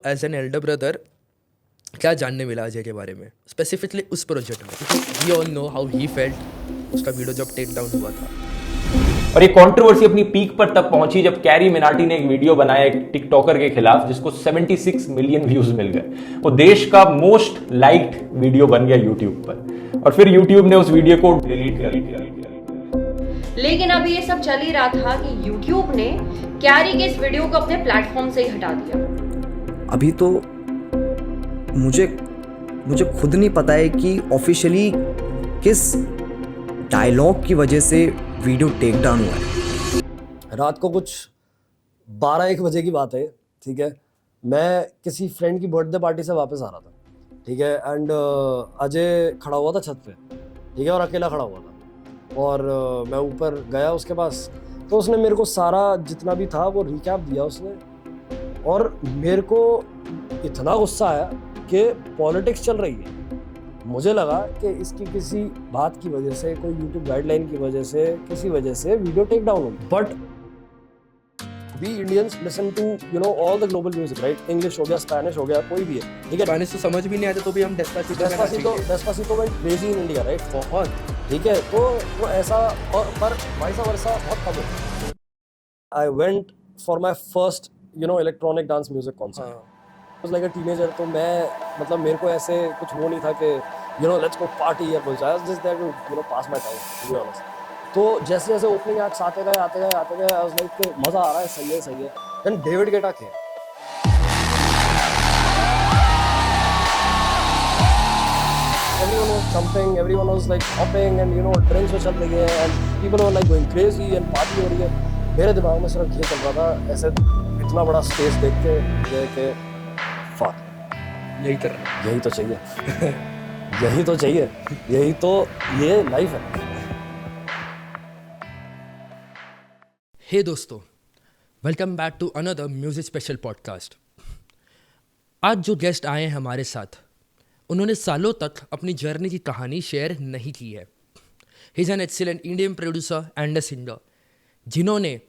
As an elder brother क्या जानने मिला अजय के बारे में, स्पेसिफिकली उस प्रोजेक्ट में, क्योंकि we all know how he felt उसका वीडियो जब टेक डाउन हुआ था। और ये कंट्रोवर्सी अपनी पीक पर तब पहुंची जब कैरी मिनाटी ने एक वीडियो बनाया एक टिकटॉकर के खिलाफ जिसको 76 मिलियन व्यूज मिल गए। वो देश का मोस्ट लाइक्ड वीडियो बन गया यूट्यूब पर, और फिर यूट्यूब ने उस वीडियो को डिलीट कर दिया। लेकिन अभी ये सब चल ही रहा था कि यूट्यूब ने कैरी के इस वीडियो को अपने प्लेटफॉर्म से ही हटा दिया। अभी तो मुझे खुद नहीं पता है कि ऑफिशियली किस डायलॉग की वजह से वीडियो टेक डाउन हुआ है। रात को कुछ 12-1 बजे की बात है, ठीक है। मैं किसी फ्रेंड की बर्थडे पार्टी से वापस आ रहा था, ठीक है। एंड अजय खड़ा हुआ था छत पे, ठीक है, और अकेला खड़ा हुआ था। और मैं ऊपर गया उसके पास, तो उसने मेरे को सारा जितना भी था वो रिकैप दिया उसने। और मेरे को इतना गुस्सा आया कि पॉलिटिक्स चल रही है। मुझे लगा कि इसकी किसी बात की वजह से, कोई यूट्यूब गाइडलाइन की वजह से, किसी वजह से वीडियो टेक डाउन होगी। But we Indians listen to all the global music, right. English हो गया, स्पेनिश हो गया, कोई भी है, ठीक है। स्पेनिश तो समझ भी नहीं आता तो भी हम Despacito went crazy in India, right, बहुत, ठीक है। तो वो ऐसा, और पर वाइसा वर्सा बहुत कम है। I went for my first electronic dance music concert. Was like a teenager. तो मैं मतलब मेरे को ऐसे कुछ वो नहीं था कि लेट्स गो पार्टी या कुछ। I was just there to pass my time, to be honest. तो जैसे जैसे ओपनिंग एक्ट्स आते गए आई वाज लाइक मजा आ रहा है, सही है। देन डेविड गेटा के everyone was jumping, everyone was like hopping, and drinks were चल रही है, and people were like going crazy and party हो रही है। मेरे दिमाग में सिर्फ ये चल रहा था, ऐसे इतना बड़ा स्टेज देख के fuck, यही तो चाहिए यही तो ये लाइफ है। हे दोस्तों, welcome back to another music special podcast. आज जो गेस्ट आए हैं हमारे साथ, उन्होंने सालों तक अपनी जर्नी की कहानी शेयर नहीं की है। He is an excellent Indian producer and a singer, जिन्होंने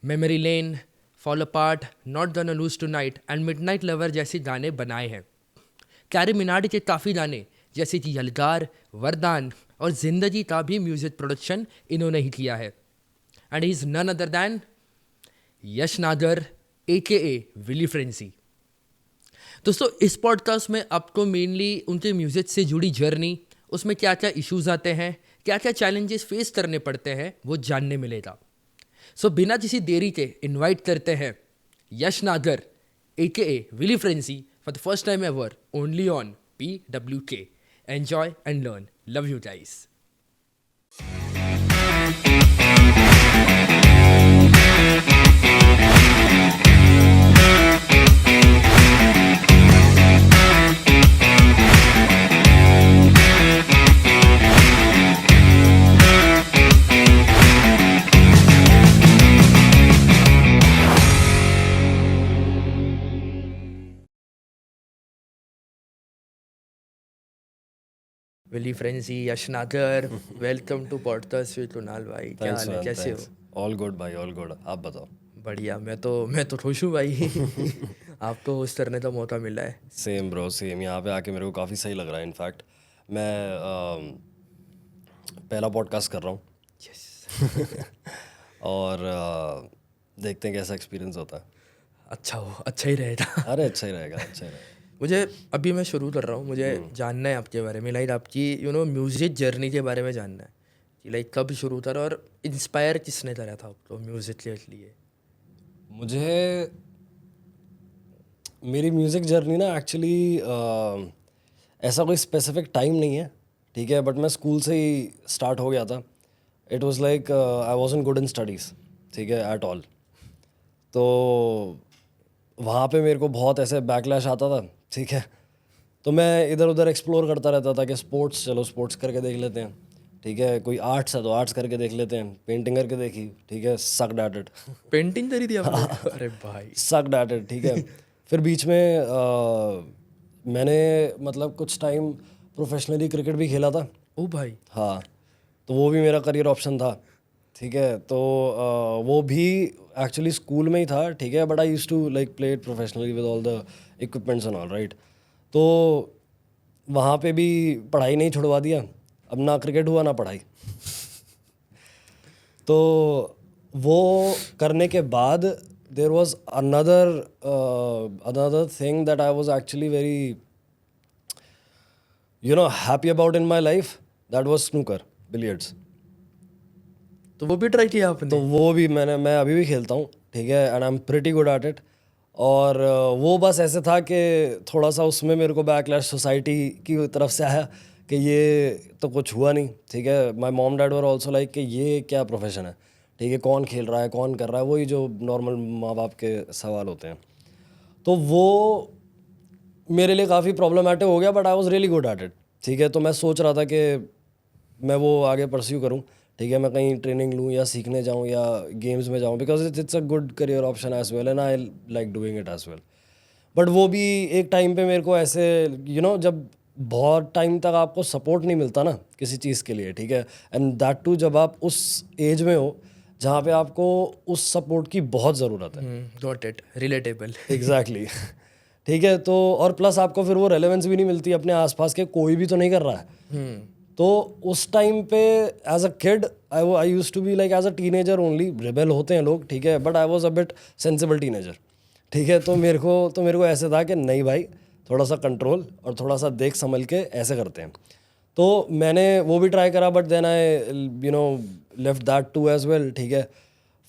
memory lane, fall apart, not gonna lose tonight and midnight lover जैसे गाने बनाए हैं। कैरी मिनाटी के काफ़ी गाने जैसे कि यलगार, वरदान और जिंदगी का भी म्यूजिक प्रोडक्शन इन्होंने ही किया है। And he is none other than Yash Nagar AKA Wily fancy. दोस्तों, इस पॉडकास्ट में आपको मेनली उनके म्यूज़िक से जुड़ी जर्नी, उसमें क्या क्या इश्यूज आते हैं, क्या क्या चैलेंजेस फेस करने पड़ते हैं, वो जानने मिलेगा। सो बिना किसी देरी के इनवाइट करते हैं Yash Nagar AKA Wily Frenzy for the first time ever, only on PWK। Enjoy and learn. Love you guys. Wily Frenzy, Yash Nagar, welcome to podcast with Kunal भाई। क्या हाल है, कैसे हो? ऑल गुड भाई, ऑल गुड। आप बताओ। बढ़िया। मैं तो खुश हूँ भाई। आपको होस्ट करने का मौका मिला है। Same bro, same. यहाँ पे आके मेरे को काफ़ी सही लग रहा है। इनफैक्ट मैं पहला पॉडकास्ट कर रहा हूँ। यस। और देखते हैं कैसा एक्सपीरियंस होता है। अच्छा ही रहेगा। अरे अच्छा ही रहेगा। मुझे अभी मैं शुरू कर रहा हूँ, मुझे जानना है आपके बारे में, लाइक आपकी म्यूज़िक जर्नी के बारे में जानना है कि लाइक कब शुरू करा और इंस्पायर किसने करा था आपको म्यूज़िक के लिए? मुझे मेरी म्यूज़िक जर्नी ना एक्चुअली ऐसा कोई स्पेसिफिक टाइम नहीं है, ठीक है। बट मैं स्कूल से ही स्टार्ट हो गया था। It was like I wasn't good in studies, ठीक है, एट ऑल। तो वहाँ पे मेरे को बहुत ऐसे बैकलैश आता था, ठीक है। तो मैं इधर उधर एक्सप्लोर करता रहता था कि स्पोर्ट्स करके देख लेते हैं, ठीक है। कोई आर्ट्स है तो आर्ट्स करके देख लेते हैं। पेंटिंग करके देखी, ठीक है, सक्ड एट इट। पेंटिंग करी थी आपने? अरे भाई, सक्ड एट इट, ठीक है। फिर बीच में मैंने मतलब कुछ टाइम प्रोफेशनली क्रिकेट भी खेला था। ओ भाई। हाँ, तो वो भी मेरा करियर ऑप्शन था। ठीक है, तो वो भी एक्चुअली स्कूल में ही था, ठीक है, but I used to like play it professionally with all the equipments and all, right. तो वहाँ पे भी पढ़ाई नहीं छुड़वा दिया, अब ना क्रिकेट हुआ ना पढ़ाई। तो वो करने के बाद there was another thing that I was actually very happy about in my life, that was snooker, billiards. तो वो भी ट्राई किया आपने? तो वो भी मैं अभी भी खेलता हूँ, ठीक है, and I am pretty good at it. और वो बस ऐसे था कि थोड़ा सा उसमें मेरे को बैकलैश सोसाइटी की तरफ से आया कि ये तो कुछ हुआ नहीं, ठीक है। My mom dad were also like कि ये क्या प्रोफेशन है, ठीक है, कौन खेल रहा है, कौन कर रहा है, वही जो नॉर्मल माँ बाप के सवाल होते हैं। तो वो मेरे लिए काफ़ी प्रॉब्लमेटिक हो गया, but I was really good at it, ठीक है। तो मैं सोच रहा था कि मैं वो आगे परस्यू करूँ, ठीक है, मैं कहीं ट्रेनिंग लूँ या सीखने जाऊँ या गेम्स में जाऊँ, because it's a good career option as well and I like doing it as well. But वो भी एक टाइम पे मेरे को ऐसे जब बहुत टाइम तक आपको सपोर्ट नहीं मिलता ना किसी चीज़ के लिए, ठीक है, एंड दैट टू जब आप उस एज में हो जहाँ पे आपको उस सपोर्ट की बहुत ज़रूरत है। Got it, relatable. एग्जैक्टली ठीक है। तो और प्लस आपको फिर वो रेलेवेंस भी नहीं मिलती, अपने आसपास के कोई भी तो नहीं कर रहा है। तो उस टाइम पे as a kid I used to be like as a teenager only, rebel होते हैं लोग, ठीक है, but I was a bit sensible teenager, ठीक है। तो मेरे को ऐसे था कि नहीं भाई, थोड़ा सा कंट्रोल और थोड़ा सा देख संभल के ऐसे करते हैं। तो मैंने वो भी ट्राई करा, but then I left that too as well, ठीक है।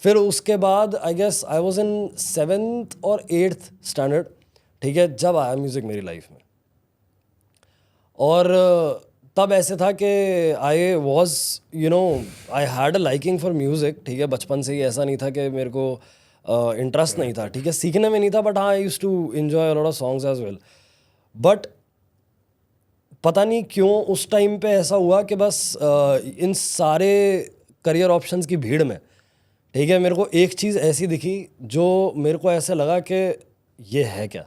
फिर उसके बाद आई guess I was in 7th और 8th स्टैंडर्ड, ठीक है, जब आया म्यूज़िक मेरी लाइफ में। और तब ऐसे था कि I was I had a liking for music, ठीक है, बचपन से ही। ऐसा नहीं था कि मेरे को इंटरेस्ट नहीं था, ठीक है, सीखने में नहीं था, बट हाँ I used to enjoy a lot of songs as well. But पता नहीं क्यों उस टाइम पे ऐसा हुआ कि बस इन सारे करियर ऑप्शंस की भीड़ में, ठीक है, मेरे को एक चीज़ ऐसी दिखी जो मेरे को ऐसे लगा कि ये है क्या,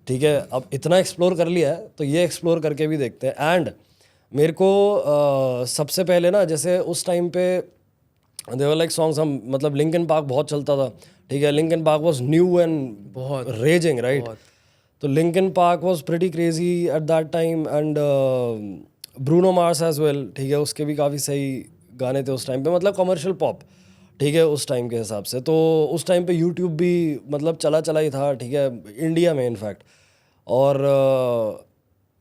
ठीक है, अब इतना एक्सप्लोर कर लिया है तो ये एक्सप्लोर करके भी देखते हैं। एंड मेरे को सबसे पहले ना, जैसे उस टाइम पे देवर लाइक सॉन्ग्स, हम मतलब लिंकन पार्क बहुत चलता था, ठीक है, Linkin Park was new and बहुत रेजिंग, राइट। तो Linkin Park was pretty crazy at that time, and Bruno Mars as well, ठीक है, उसके भी काफ़ी सही गाने थे उस टाइम पे, मतलब कमर्शियल पॉप, ठीक है, उस टाइम के हिसाब से। तो उस टाइम पे यूट्यूब भी मतलब चला ही था, ठीक है, इंडिया में इनफैक्ट। और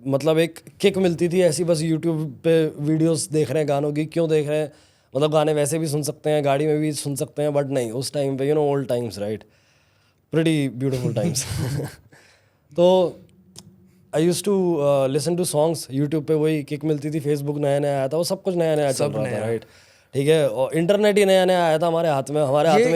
मतलब एक किक मिलती थी ऐसी, बस यूट्यूब पे वीडियोस देख रहे हैं गानों की, क्यों देख रहे हैं, मतलब गाने वैसे भी सुन सकते हैं, गाड़ी में भी सुन सकते हैं, बट नहीं, उस टाइम पे old times, right, pretty beautiful times. तो I used to listen to songs YouTube पे, वही किक मिलती थी, फेसबुक नया नया आया था, वो सब कुछ नया नया चल रहा था, राइट, ठीक है, और इंटरनेट ही नया नया आया था हमारे हाथ में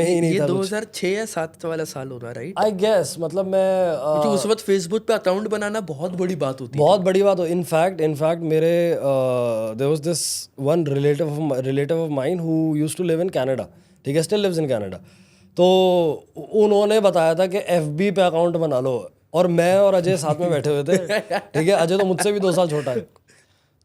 ही नहीं था। 2006 या 7 वाला साल होगा, राइट, आई गेस। मतलब मैं क्योंकि उस वक्त फेसबुक पे अकाउंट बनाना बहुत बड़ी बात होती है, बहुत बड़ी बात हो। इनफैक्ट मेरे there was this one relative of mine who used to live in Canada, ठीक है, स्टिल लिव्स इन कनाडा। तो उन्होंने बताया था कि FB पे अकाउंट बना लो, और मैं और अजय साथ में बैठे हुए थे, ठीक है, अजय तो मुझसे भी 2 साल छोटा है।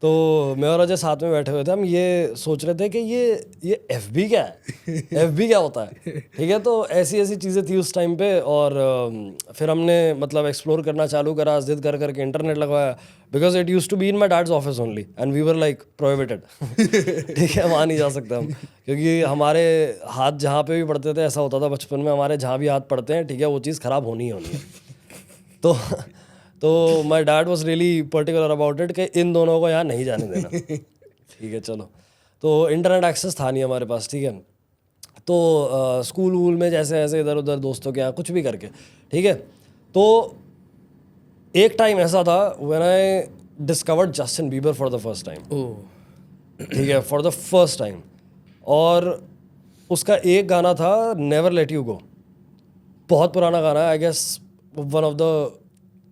तो मैं और अजय साथ में बैठे हुए थे, हम ये सोच रहे थे कि ये FB क्या है, FB क्या होता है, ठीक है। तो ऐसी चीज़ें थी उस टाइम पे। और फिर हमने मतलब एक्सप्लोर करना चालू करा, जिद कर करके इंटरनेट लगवाया, because it used to be in my dad's office only and we were like prohibited, ठीक है, वहाँ नहीं जा सकते हम, क्योंकि हमारे हाथ जहाँ पे भी पड़ते थे, ऐसा होता था बचपन में, हमारे जहाँ भी हाथ पड़ते हैं, ठीक है, वो चीज़ ख़राब होनी ही होनी है। तो my dad was really particular about it कि इन दोनों को यहाँ नहीं जाने देना, ठीक है। चलो, तो इंटरनेट एक्सेस था नहीं हमारे पास, ठीक है। तो स्कूल वूल में जैसे ऐसे इधर उधर दोस्तों के यहाँ कुछ भी करके, ठीक है। तो एक टाइम ऐसा था when I discovered Justin Bieber for the first time, ठीक है, फॉर द फर्स्ट टाइम। और उसका एक गाना था नेवर लेट यू गो, बहुत पुराना गाना है, I guess one of the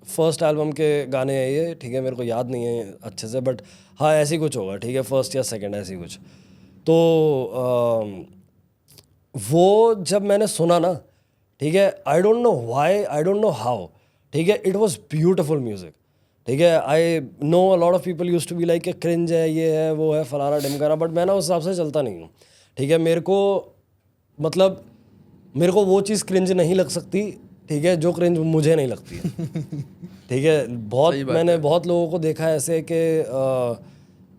first album के गाने हैं ये, ठीक है, मेरे को याद नहीं है अच्छे से, बट हाँ ऐसी कुछ होगा, ठीक है, फर्स्ट या सेकंड ऐसी कुछ। तो वो जब मैंने सुना ना, ठीक है, I don't know why, I don't know how, ठीक है, इट वाज ब्यूटीफुल म्यूजिक, ठीक है. I know a lot of people used to be like cringe है, ये है, वो है, फलाना ढिमकाना, बट मैं ना उस हिसाब से चलता नहीं हूँ. ठीक है. मेरे को मतलब मेरे को वो चीज़ क्रिंज नहीं लग सकती, ठीक है, जो क्रिंज मुझे नहीं लगती है. ठीक है. बहुत मैंने बहुत लोगों को देखा है ऐसे कि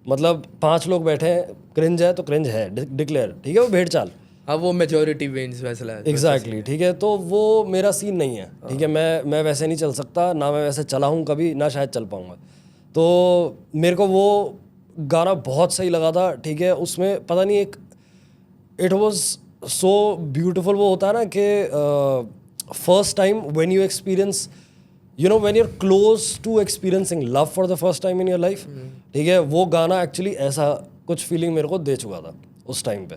मतलब 5 लोग बैठे हैं, क्रिंज है तो क्रिंज है, डिक्लेयर. ठीक है. वो भेड़ चाल. हाँ, वो मेजोरिटी विंस फैसला है. एग्जैक्टली. ठीक है. तो वो मेरा सीन नहीं है. ठीक है. मैं वैसे नहीं चल सकता, ना मैं वैसे चला हूँ कभी, ना शायद चल पाऊँगा. तो मेरे को वो गाना बहुत सही लगा था. ठीक है. उसमें पता नहीं एक इट वॉज सो ब्यूटिफुल. वो होता है ना कि first time when you experience, you know, when you are close to experiencing love for the first time in your life. ठीक है. वो गाना एक्चुअली ऐसा कुछ फीलिंग मेरे को दे चुका था उस टाइम पे.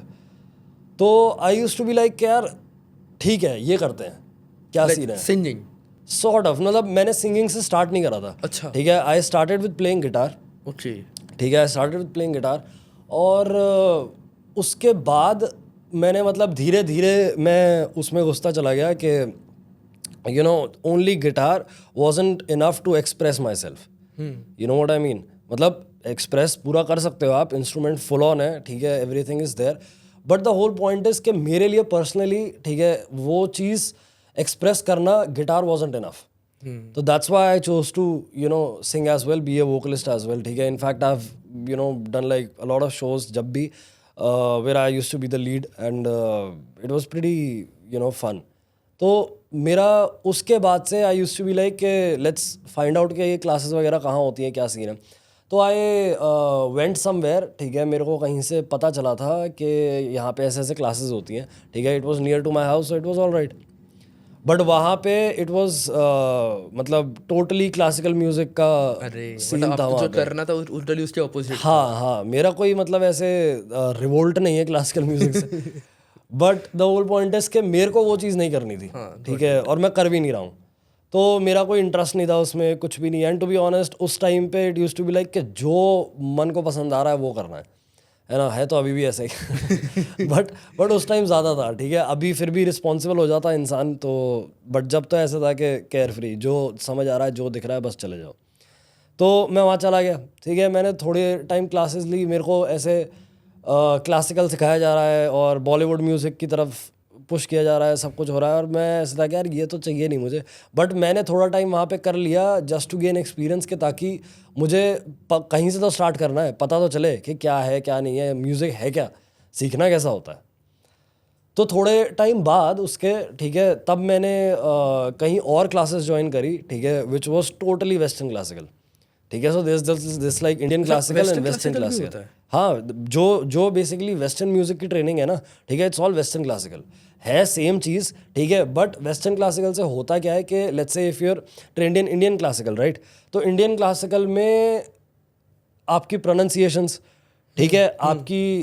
तो I used to be like यार ठीक है, ये करते हैं, क्या सीन है. सिंगिंग सॉर्ट ऑफ, मतलब मैंने सिंगिंग से स्टार्ट नहीं करा था. अच्छा. ठीक है. I started with playing guitar. Okay. ठीक है. I started with playing guitar और उसके बाद मैंने मतलब धीरे धीरे मैं उसमें घुसता चला गया कि you know only guitar wasn't enough to express myself. You know what I mean. मतलब एक्सप्रेस पूरा कर सकते हो आप, इंस्ट्रूमेंट फुल ऑन है. ठीक है. Everything is there, but the whole point is कि मेरे लिए पर्सनली, ठीक है, वो चीज़ एक्सप्रेस करना गिटार वॉजंट इनफ. तो that's why I chose to you know sing as well, be a vocalist as well. ठीक है. In fact I have you know done like a lot of shows जब भी where I used to be the lead and it was pretty you know fun. तो मेरा उसके बाद से I used to be like let's find out कि ये classes वगैरह कहाँ होती हैं, क्या सीन है. तो आई वेंट समवेयर. ठीक है. मेरे को कहीं से पता चला था कि यहाँ पे ऐसे ऐसे क्लासेस होती हैं. ठीक है. It was near to my house, so it was all right. But वहाँ पे इट वाज मतलब टोटली क्लासिकल म्यूजिक का सीन था. जो करना था टोटली उसके ऑपोजिट. हाँ, मेरा कोई मतलब ऐसे रिवोल्ट नहीं है क्लासिकल म्यूजिक से. But the whole point is कि मेरे को वो चीज़ नहीं करनी थी. ठीक है. और मैं कर भी नहीं रहा हूँ, तो मेरा कोई इंटरेस्ट नहीं था उसमें, कुछ भी नहीं. एंड टू बी ऑनेस्ट उस टाइम पे it used to be like कि जो मन को पसंद आ रहा है वो करना है ना. है तो अभी भी ऐसे ही. बट उस टाइम ज़्यादा था. ठीक है. अभी फिर भी रिस्पॉन्सिबल हो जाता है इंसान तो, बट जब तो ऐसा था कि केयर फ्री, जो समझ आ रहा है, जो दिख रहा है, बस चले जाओ. तो मैं वहाँ चला गया. ठीक है. मैंने थोड़े टाइम क्लासेस ली. मेरे को ऐसे क्लासिकल सिखाया जा रहा है और बॉलीवुड म्यूज़िक की तरफ पुश किया जा रहा है, सब कुछ हो रहा है. और मैं ऐसा था कि यार ये तो चाहिए नहीं मुझे. बट मैंने थोड़ा टाइम वहाँ पे कर लिया जस्ट टू गेन एक्सपीरियंस के, ताकि मुझे कहीं से तो स्टार्ट करना है, पता तो चले कि क्या है क्या नहीं है, म्यूज़िक है क्या, सीखना कैसा होता है. तो थोड़े टाइम बाद उसके, ठीक है, तब मैंने कहीं और क्लासेस ज्वाइन करी. ठीक है. Which was totally western classical. ठीक है. So this like Indian classical and western classical. हाँ, जो बेसिकली वेस्टर्न म्यूजिक की ट्रेनिंग है ना. ठीक है. इट्स ऑल वेस्टर्न क्लासिकल है, सेम चीज़. ठीक है. बट वेस्टर्न क्लासिकल से होता क्या है कि let's say if you are trained in Indian classical, right, तो इंडियन क्लासिकल में आपकी प्रोनाउंसिएशंस, ठीक है, आपकी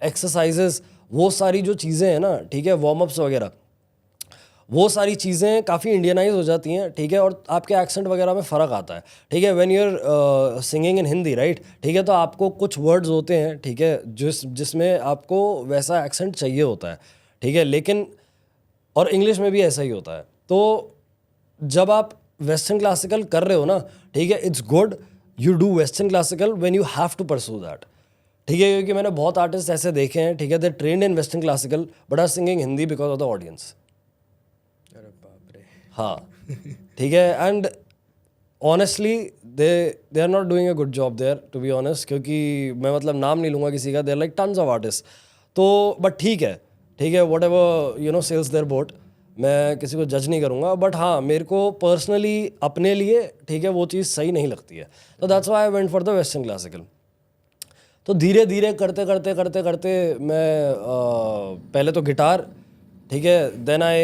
एक्सरसाइजेस, वो सारी जो चीज़ें हैं ना, ठीक है, वार्म अप्स वगैरह, वो सारी चीज़ें काफ़ी इंडियनाइज हो जाती हैं. ठीक है. और आपके एक्सेंट वगैरह में फ़र्क आता है. ठीक है. When you are singing in Hindi, right, ठीक है, तो आपको कुछ वर्ड्स होते हैं, ठीक है, जिसमें आपको वैसा एक्सेंट चाहिए होता है. ठीक है. लेकिन और इंग्लिश में भी ऐसा ही होता है. तो जब आप वेस्टर्न क्लासिकल कर रहे हो ना, ठीक है, it's good you do western classical when you have to pursue that. ठीक है. क्योंकि मैंने बहुत आर्टिस्ट ऐसे देखे हैं, ठीक है, they trained in western classical but are singing Hindi because of the audience. हाँ. ठीक है. And honestly they are not doing a good job there, to be honest. क्योंकि मैं मतलब नाम नहीं लूँगा किसी का, there like tons of artist. तो बट ठीक है, ठीक है, whatever you know sells there bought, मैं किसी को जज नहीं करूँगा. बट हाँ, मेरे को पर्सनली अपने लिए, ठीक है, वो चीज़ सही नहीं लगती है. तो that's why I went for the western classical. तो धीरे धीरे करते करते करते करते मैं पहले तो गिटार, ठीक है, then I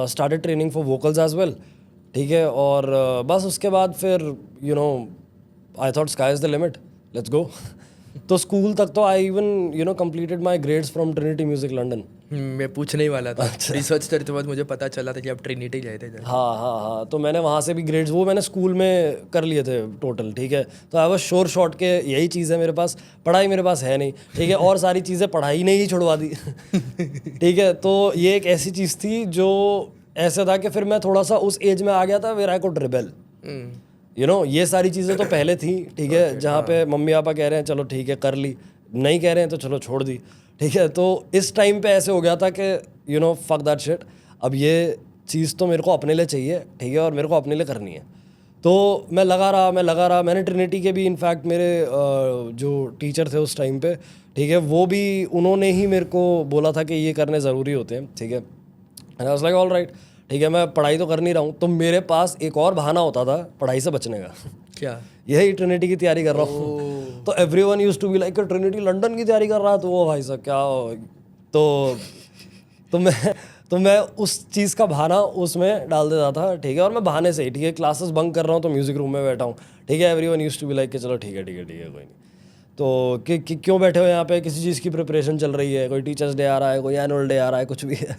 started training for vocals as well. ठीक है. और बस उसके बाद फिर you know I thought sky is the limit, let's go. तो स्कूल तक तो I even you know completed my grades from Trinity music London. मैं पूछने ही वाला था. रिसर्च करते बाद मुझे पता चला था कि आप ट्रिनिटी गए थे. हाँ. तो मैंने वहाँ से भी ग्रेड्स वो मैंने स्कूल में कर लिए थे टोटल. ठीक है. तो आई वाज श्योर शॉट के यही चीज़ है मेरे पास, पढ़ाई मेरे पास है नहीं. ठीक है. और सारी चीज़ें पढ़ाई ने ही छुड़वा दी. ठीक है. तो ये एक ऐसी चीज़ थी जो ऐसा था कि फिर मैं थोड़ा सा उस एज में आ गया था वेयर आई कुड रिबेल. ये सारी चीज़ें तो पहले थी, ठीक है, जहाँ पे मम्मी पापा कह रहे हैं चलो ठीक है कर ली, नहीं कह रहे हैं तो चलो छोड़ दी, ठीक है। तो इस टाइम पे ऐसे हो गया था कि फक दैट शिट, अब ये चीज़ तो मेरे को अपने लिए चाहिए, ठीक है, और मेरे को अपने लिए करनी है। तो मैं लगा रहा। मैंने ट्रिनिटी के भी इनफैक्ट मेरे जो टीचर थे उस टाइम पे, ठीक है, वो भी उन्होंने ही मेरे को बोला था कि ये करने ज़रूरी होते हैं, ठीक है। And I was like all right, ठीक है, मैं पढ़ाई तो कर नहीं रहा हूँ, तो मेरे पास एक और बहाना होता था पढ़ाई से बचने का। क्या? यही ट्रिनिटी की तैयारी कर रहा हूँ। तो everyone used to be like Trinity London की तैयारी कर रहा है, तो वो भाई साहब क्या, तो मैं उस चीज़ का बहाना उसमें डाल देता था, ठीक है, और मैं बहाने से ही, ठीक है, क्लासेस बंक कर रहा हूँ तो म्यूज़िक रूम में बैठा हूँ, ठीक है, everyone used to be like कि चलो ठीक है कोई नहीं, तो कि क्यों बैठे हो यहाँ पे, किसी चीज़ की प्रिपरेशन चल रही है, कोई टीचर्स डे आ रहा है, कोई एनुअल डे आ रहा है, कुछ भी है।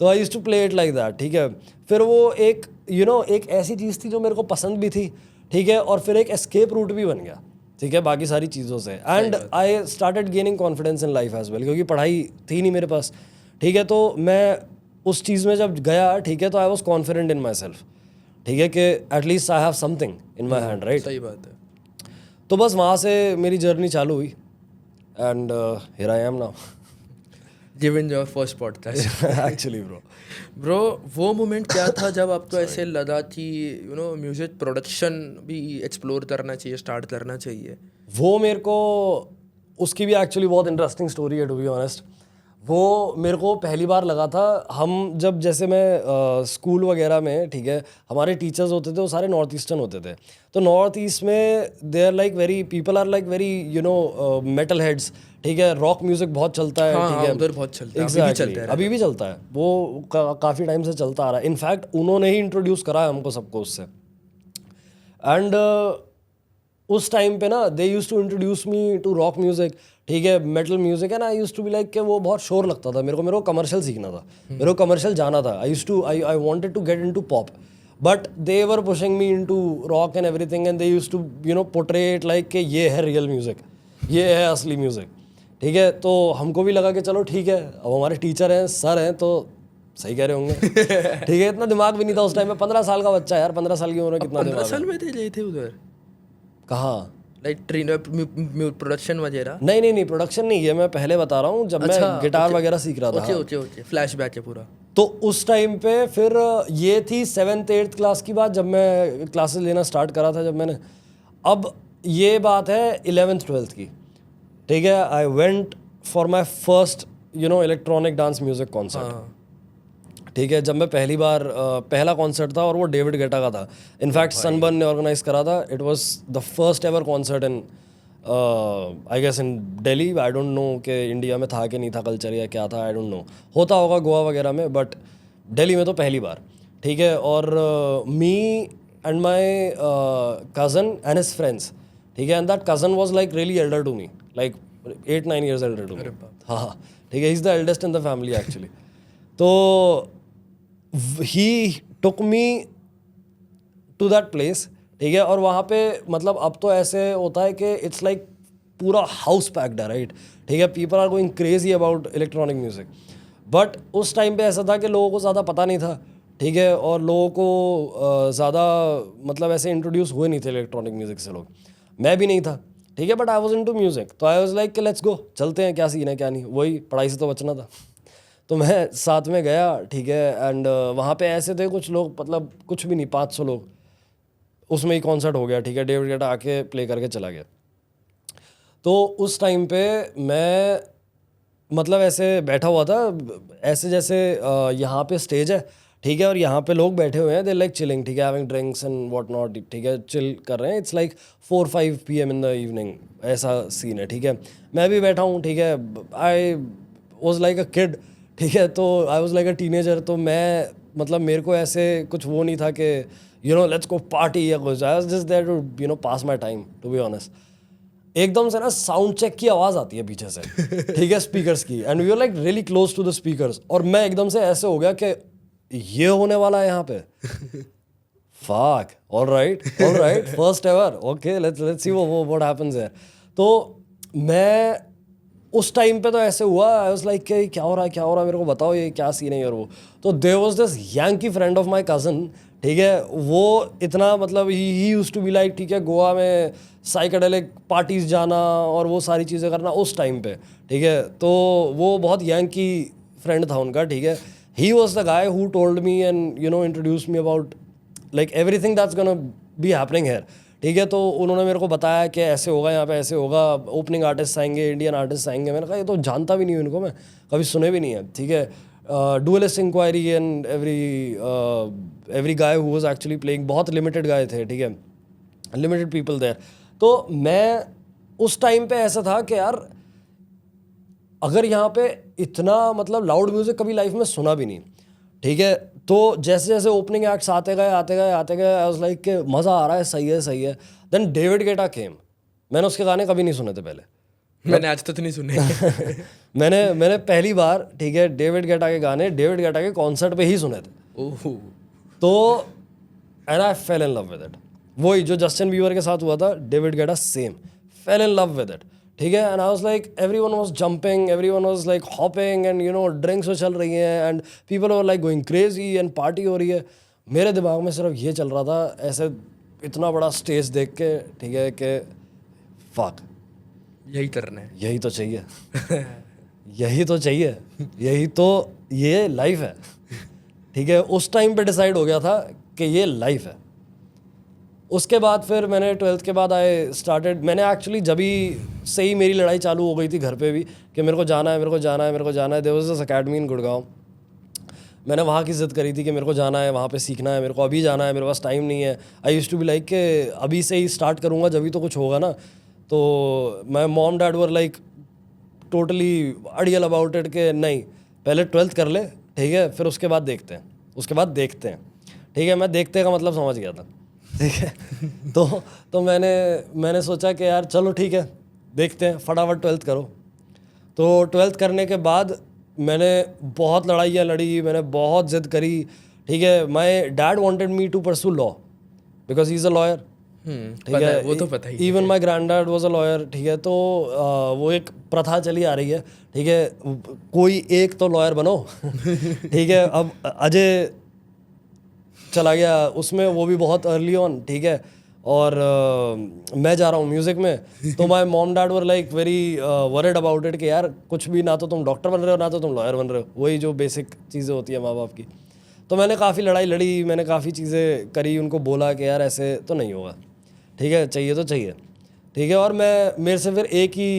तो I used to play it like that, ठीक है। फिर वो एक एक ऐसी चीज़ थी जो मेरे को पसंद भी थी, ठीक है, और फिर एक एस्केप रूट भी बन गया, ठीक है, बाकी सारी चीज़ों से। And I started gaining confidence in life as well, क्योंकि पढ़ाई थी नहीं मेरे पास, ठीक है। तो मैं उस चीज़ में जब गया, ठीक है, तो I was confident in my self, ठीक है, कि at least I have something in my hand, right. सही बात है। तो बस वहाँ से मेरी जर्नी चालू हुई and here I am now. Given your first podcast actually bro, वो मोमेंट क्या था जब आपको ऐसे लगा कि म्यूजिक प्रोडक्शन भी एक्सप्लोर करना चाहिए, स्टार्ट करना चाहिए? वो मेरे को, उसकी भी एक्चुअली बहुत इंटरेस्टिंग स्टोरी है टू बी ऑनेस्ट। वो मेरे को पहली बार लगा था, हम जब जैसे मैं स्कूल वगैरह में, ठीक है, हमारे टीचर्स होते थे वो सारे नॉर्थ ईस्टर्न होते थे। तो नॉर्थ ईस्ट में they are like very, people are like very metal heads, ठीक है, रॉक म्यूजिक बहुत चलता है, हाँ, ठीक है, उधर बहुत चलता है, Exactly, अभी भी चलता है वो, काफ़ी टाइम से चलता आ रहा है। इनफैक्ट उन्होंने ही इंट्रोड्यूस करा है हमको सबको उससे। एंड उस टाइम पे ना they used to introduce me to rock music, ठीक है, metal music, and I used to be like कि वो बहुत शोर लगता था मेरे को कमर्शियल सीखना था, मेरे को कमर्शियल जाना था। I wanted to get into pop, but they were pushing me into rock and everything, and they used to portray it like कि ये है रियल म्यूजिक, ये है असली म्यूजिक, ठीक है। तो हमको भी लगा कि चलो ठीक है, अब हमारे टीचर हैं, सर हैं, तो सही कह रहे होंगे, ठीक है। इतना दिमाग भी नहीं था उस टाइम में, 15 साल का बच्चा यार, 15 साल की उम्र में कितना दिमाग 15 साल में थे उधर? कहाँ, लाइक प्रोडक्शन वगैरह? नहीं, प्रोडक्शन नहीं है, मैं पहले बता रहा हूँ, जब मैं गिटार वगैरह सीख रहा था। ओके, फ्लैशबैक है पूरा। तो उस टाइम पे फिर ये थी 7th 8th क्लास की बात, जब मैं क्लासेस लेना स्टार्ट करा था, जब मैंने, अब ये बात है 11th 12th की, ठीक है। I went for my first electronic dance music concert, ठीक है, जब मैं पहली बार पहला कॉन्सर्ट था, और वो डेविड गेटा का था। इनफैक्ट सनबर्न ने ऑर्गेनाइज करा था। It was the first ever concert in I guess in Delhi. I don't know कि इंडिया में था कि नहीं था कल्चर या क्या था, आई डोंट नो, होता होगा गोवा वगैरह में, बट दिल्ली में तो पहली बार, ठीक है। और me and my cousin and his friends, ठीक है, and that cousin was like really elder to me, like 8-9 years elder to me. हाँ, ठीक है, he is the eldest in the family actually. तो he took me to that place, ठीक है। और वहाँ पे मतलब अब तो ऐसे होता है कि इट्स लाइक पूरा हाउस पैक्ड है, राइट, ठीक है, people are going crazy about electronic music. But उस टाइम पे ऐसा था कि लोगों को ज़्यादा पता नहीं था, ठीक है, और लोगों को ज़्यादा मतलब ऐसे इंट्रोड्यूस हुए नहीं थे इलेक्ट्रॉनिक म्यूजिक से लोग, मैं भी नहीं था, ठीक है। But I was into music, तो आई वॉज लाइक कि लेट्स गो, चलते हैं, क्या सीन है क्या नहीं, वही पढ़ाई से तो बचना था। तो मैं साथ में गया, ठीक है, एंड वहाँ पे ऐसे थे कुछ लोग, मतलब कुछ भी नहीं, 500 लोग, उसमें ही कॉन्सर्ट हो गया, ठीक है, डेविड गेटा आके प्ले करके चला गया। तो उस टाइम पे मैं मतलब ऐसे बैठा हुआ था, ऐसे जैसे यहाँ पे स्टेज है, ठीक है, और यहाँ पे लोग बैठे हुए हैं, दे लाइक चिलिंग, ठीक है, having drinks and what not, ठीक है, चिल कर रहे हैं। It's like 4-5 PM in the evening, ऐसा सीन है, ठीक है। मैं भी बैठा हूँ, ठीक है, I was like a kid, ठीक है, तो I was like a teenager. तो मैं मतलब मेरे को ऐसे कुछ वो नहीं था कि लेट्स गो पार्टी या कुछ, I was just there to pass my time, to be honest. एकदम से ना साउंड चेक की आवाज़ आती है पीछे से, ठीक है, स्पीकर्स की, and we are like really close to the speakers, और मैं एकदम से ऐसे हो गया कि ये होने वाला है यहाँ पे। Fuck, all right, first ever, okay, let's see what happens here. तो मैं उस टाइम पे तो ऐसे हुआ, आई वाज लाइक क्या हो रहा है, मेरे को बताओ ये क्या सीन है। और वो तो there was this Yankee friend of my cousin, ठीक है, वो इतना मतलब he used to be like, ठीक है, गोवा में साइकेडेलिक पार्टीज जाना और वो सारी चीज़ें करना उस टाइम पे, ठीक है। तो वो बहुत यंकी फ्रेंड था उनका, ठीक है। He was the guy who told me and you know introduce me about like everything that's gonna be happening here, ठीक है। तो उन्होंने मेरे को बताया कि ऐसे होगा, यहाँ पे ऐसे होगा, ओपनिंग आर्टिस्ट आएंगे, इंडियन आर्टिस्ट आएंगे। मैंने कहा ये तो जानता भी नहीं हूँ इनको, मैं कभी सुने भी नहीं है, ठीक है। Dualist Inquiry and every guy who was actually playing, बहुत लिमिटेड गाय थे, ठीक है, लिमिटेड पीपल देयर। तो मैं उस टाइम पे ऐसा था कि यार अगर यहाँ पे इतना मतलब लाउड म्यूजिक कभी लाइफ में सुना भी नहीं, ठीक है। तो जैसे जैसे ओपनिंग एक्ट्स आते गए आई वाज लाइक कि मज़ा आ रहा है, सही है। देन डेविड गेटा केम। मैंने उसके गाने कभी नहीं सुने थे पहले, मैंने आज तक नहीं सुने। मैंने पहली बार, ठीक है, डेविड गेटा के गाने डेविड गेटा के कॉन्सर्ट पे ही सुने थे। ओह, तो and I fell in love with it. वही जो जस्टिन बीबर के साथ हुआ था, David Guetta same, fell in love with it, ठीक है। And I was like everyone was jumping, everyone was like hopping and you know drinks चल रही हैं and people were like going crazy and party हो रही है। मेरे दिमाग में सिर्फ ये चल रहा था, ऐसे इतना बड़ा स्टेज देख के, ठीक है, कि फक यही करना है। यही तो चाहिए यही तो चाहिए, यही तो ये लाइफ है, ठीक है। उस टाइम पे डिसाइड हो गया था कि ये लाइफ है। उसके बाद फिर मैंने 12th के बाद मैंने एक्चुअली जब ही से ही मेरी लड़ाई चालू हो गई थी घर पे भी कि मेरे को जाना है there was this academy in Gurgaon. मैंने वहाँ की ज़िद करी थी कि मेरे को जाना है, वहाँ पे सीखना है, मेरे को अभी जाना है, मेरे पास टाइम नहीं है। I used to be like कि अभी से ही स्टार्ट करूँगा जब भी तो कुछ होगा ना। तो my mom dad were like totally अड़ियल अबाउट इट कि नहीं, पहले 12th कर ले, ठीक है, फिर उसके बाद देखते हैं, ठीक है। मैं देखते का मतलब समझ गया था, ठीक है। तो मैंने सोचा कि यार चलो ठीक है, देखते हैं, फटाफट 12th करो। तो 12th करने के बाद मैंने बहुत लड़ाइयाँ लड़ी, मैंने बहुत ज़िद करी, ठीक है। My dad wanted me to pursue law because he is a lawyer, ठीक है, वो तो पता ही। Even my grand dad was a lawyer, ठीक है। तो वो एक प्रथा चली आ रही है, ठीक है, कोई एक तो लॉयर बनो ठीक है। अब अजय चला गया उसमें, वो भी बहुत अर्ली ऑन, ठीक है, और मैं जा रहा हूँ म्यूज़िक में। तो my mom dad were like very worried about it कि यार कुछ भी, ना तो तुम डॉक्टर बन रहे हो ना तो तुम लॉयर बन रहे हो, वही जो बेसिक चीज़ें होती है माँ बाप की। तो मैंने काफ़ी लड़ाई लड़ी, मैंने काफ़ी चीज़ें करी, उनको बोला कि यार ऐसे तो नहीं होगा, ठीक है, चाहिए तो चाहिए, ठीक है। और मेरे से फिर एक ही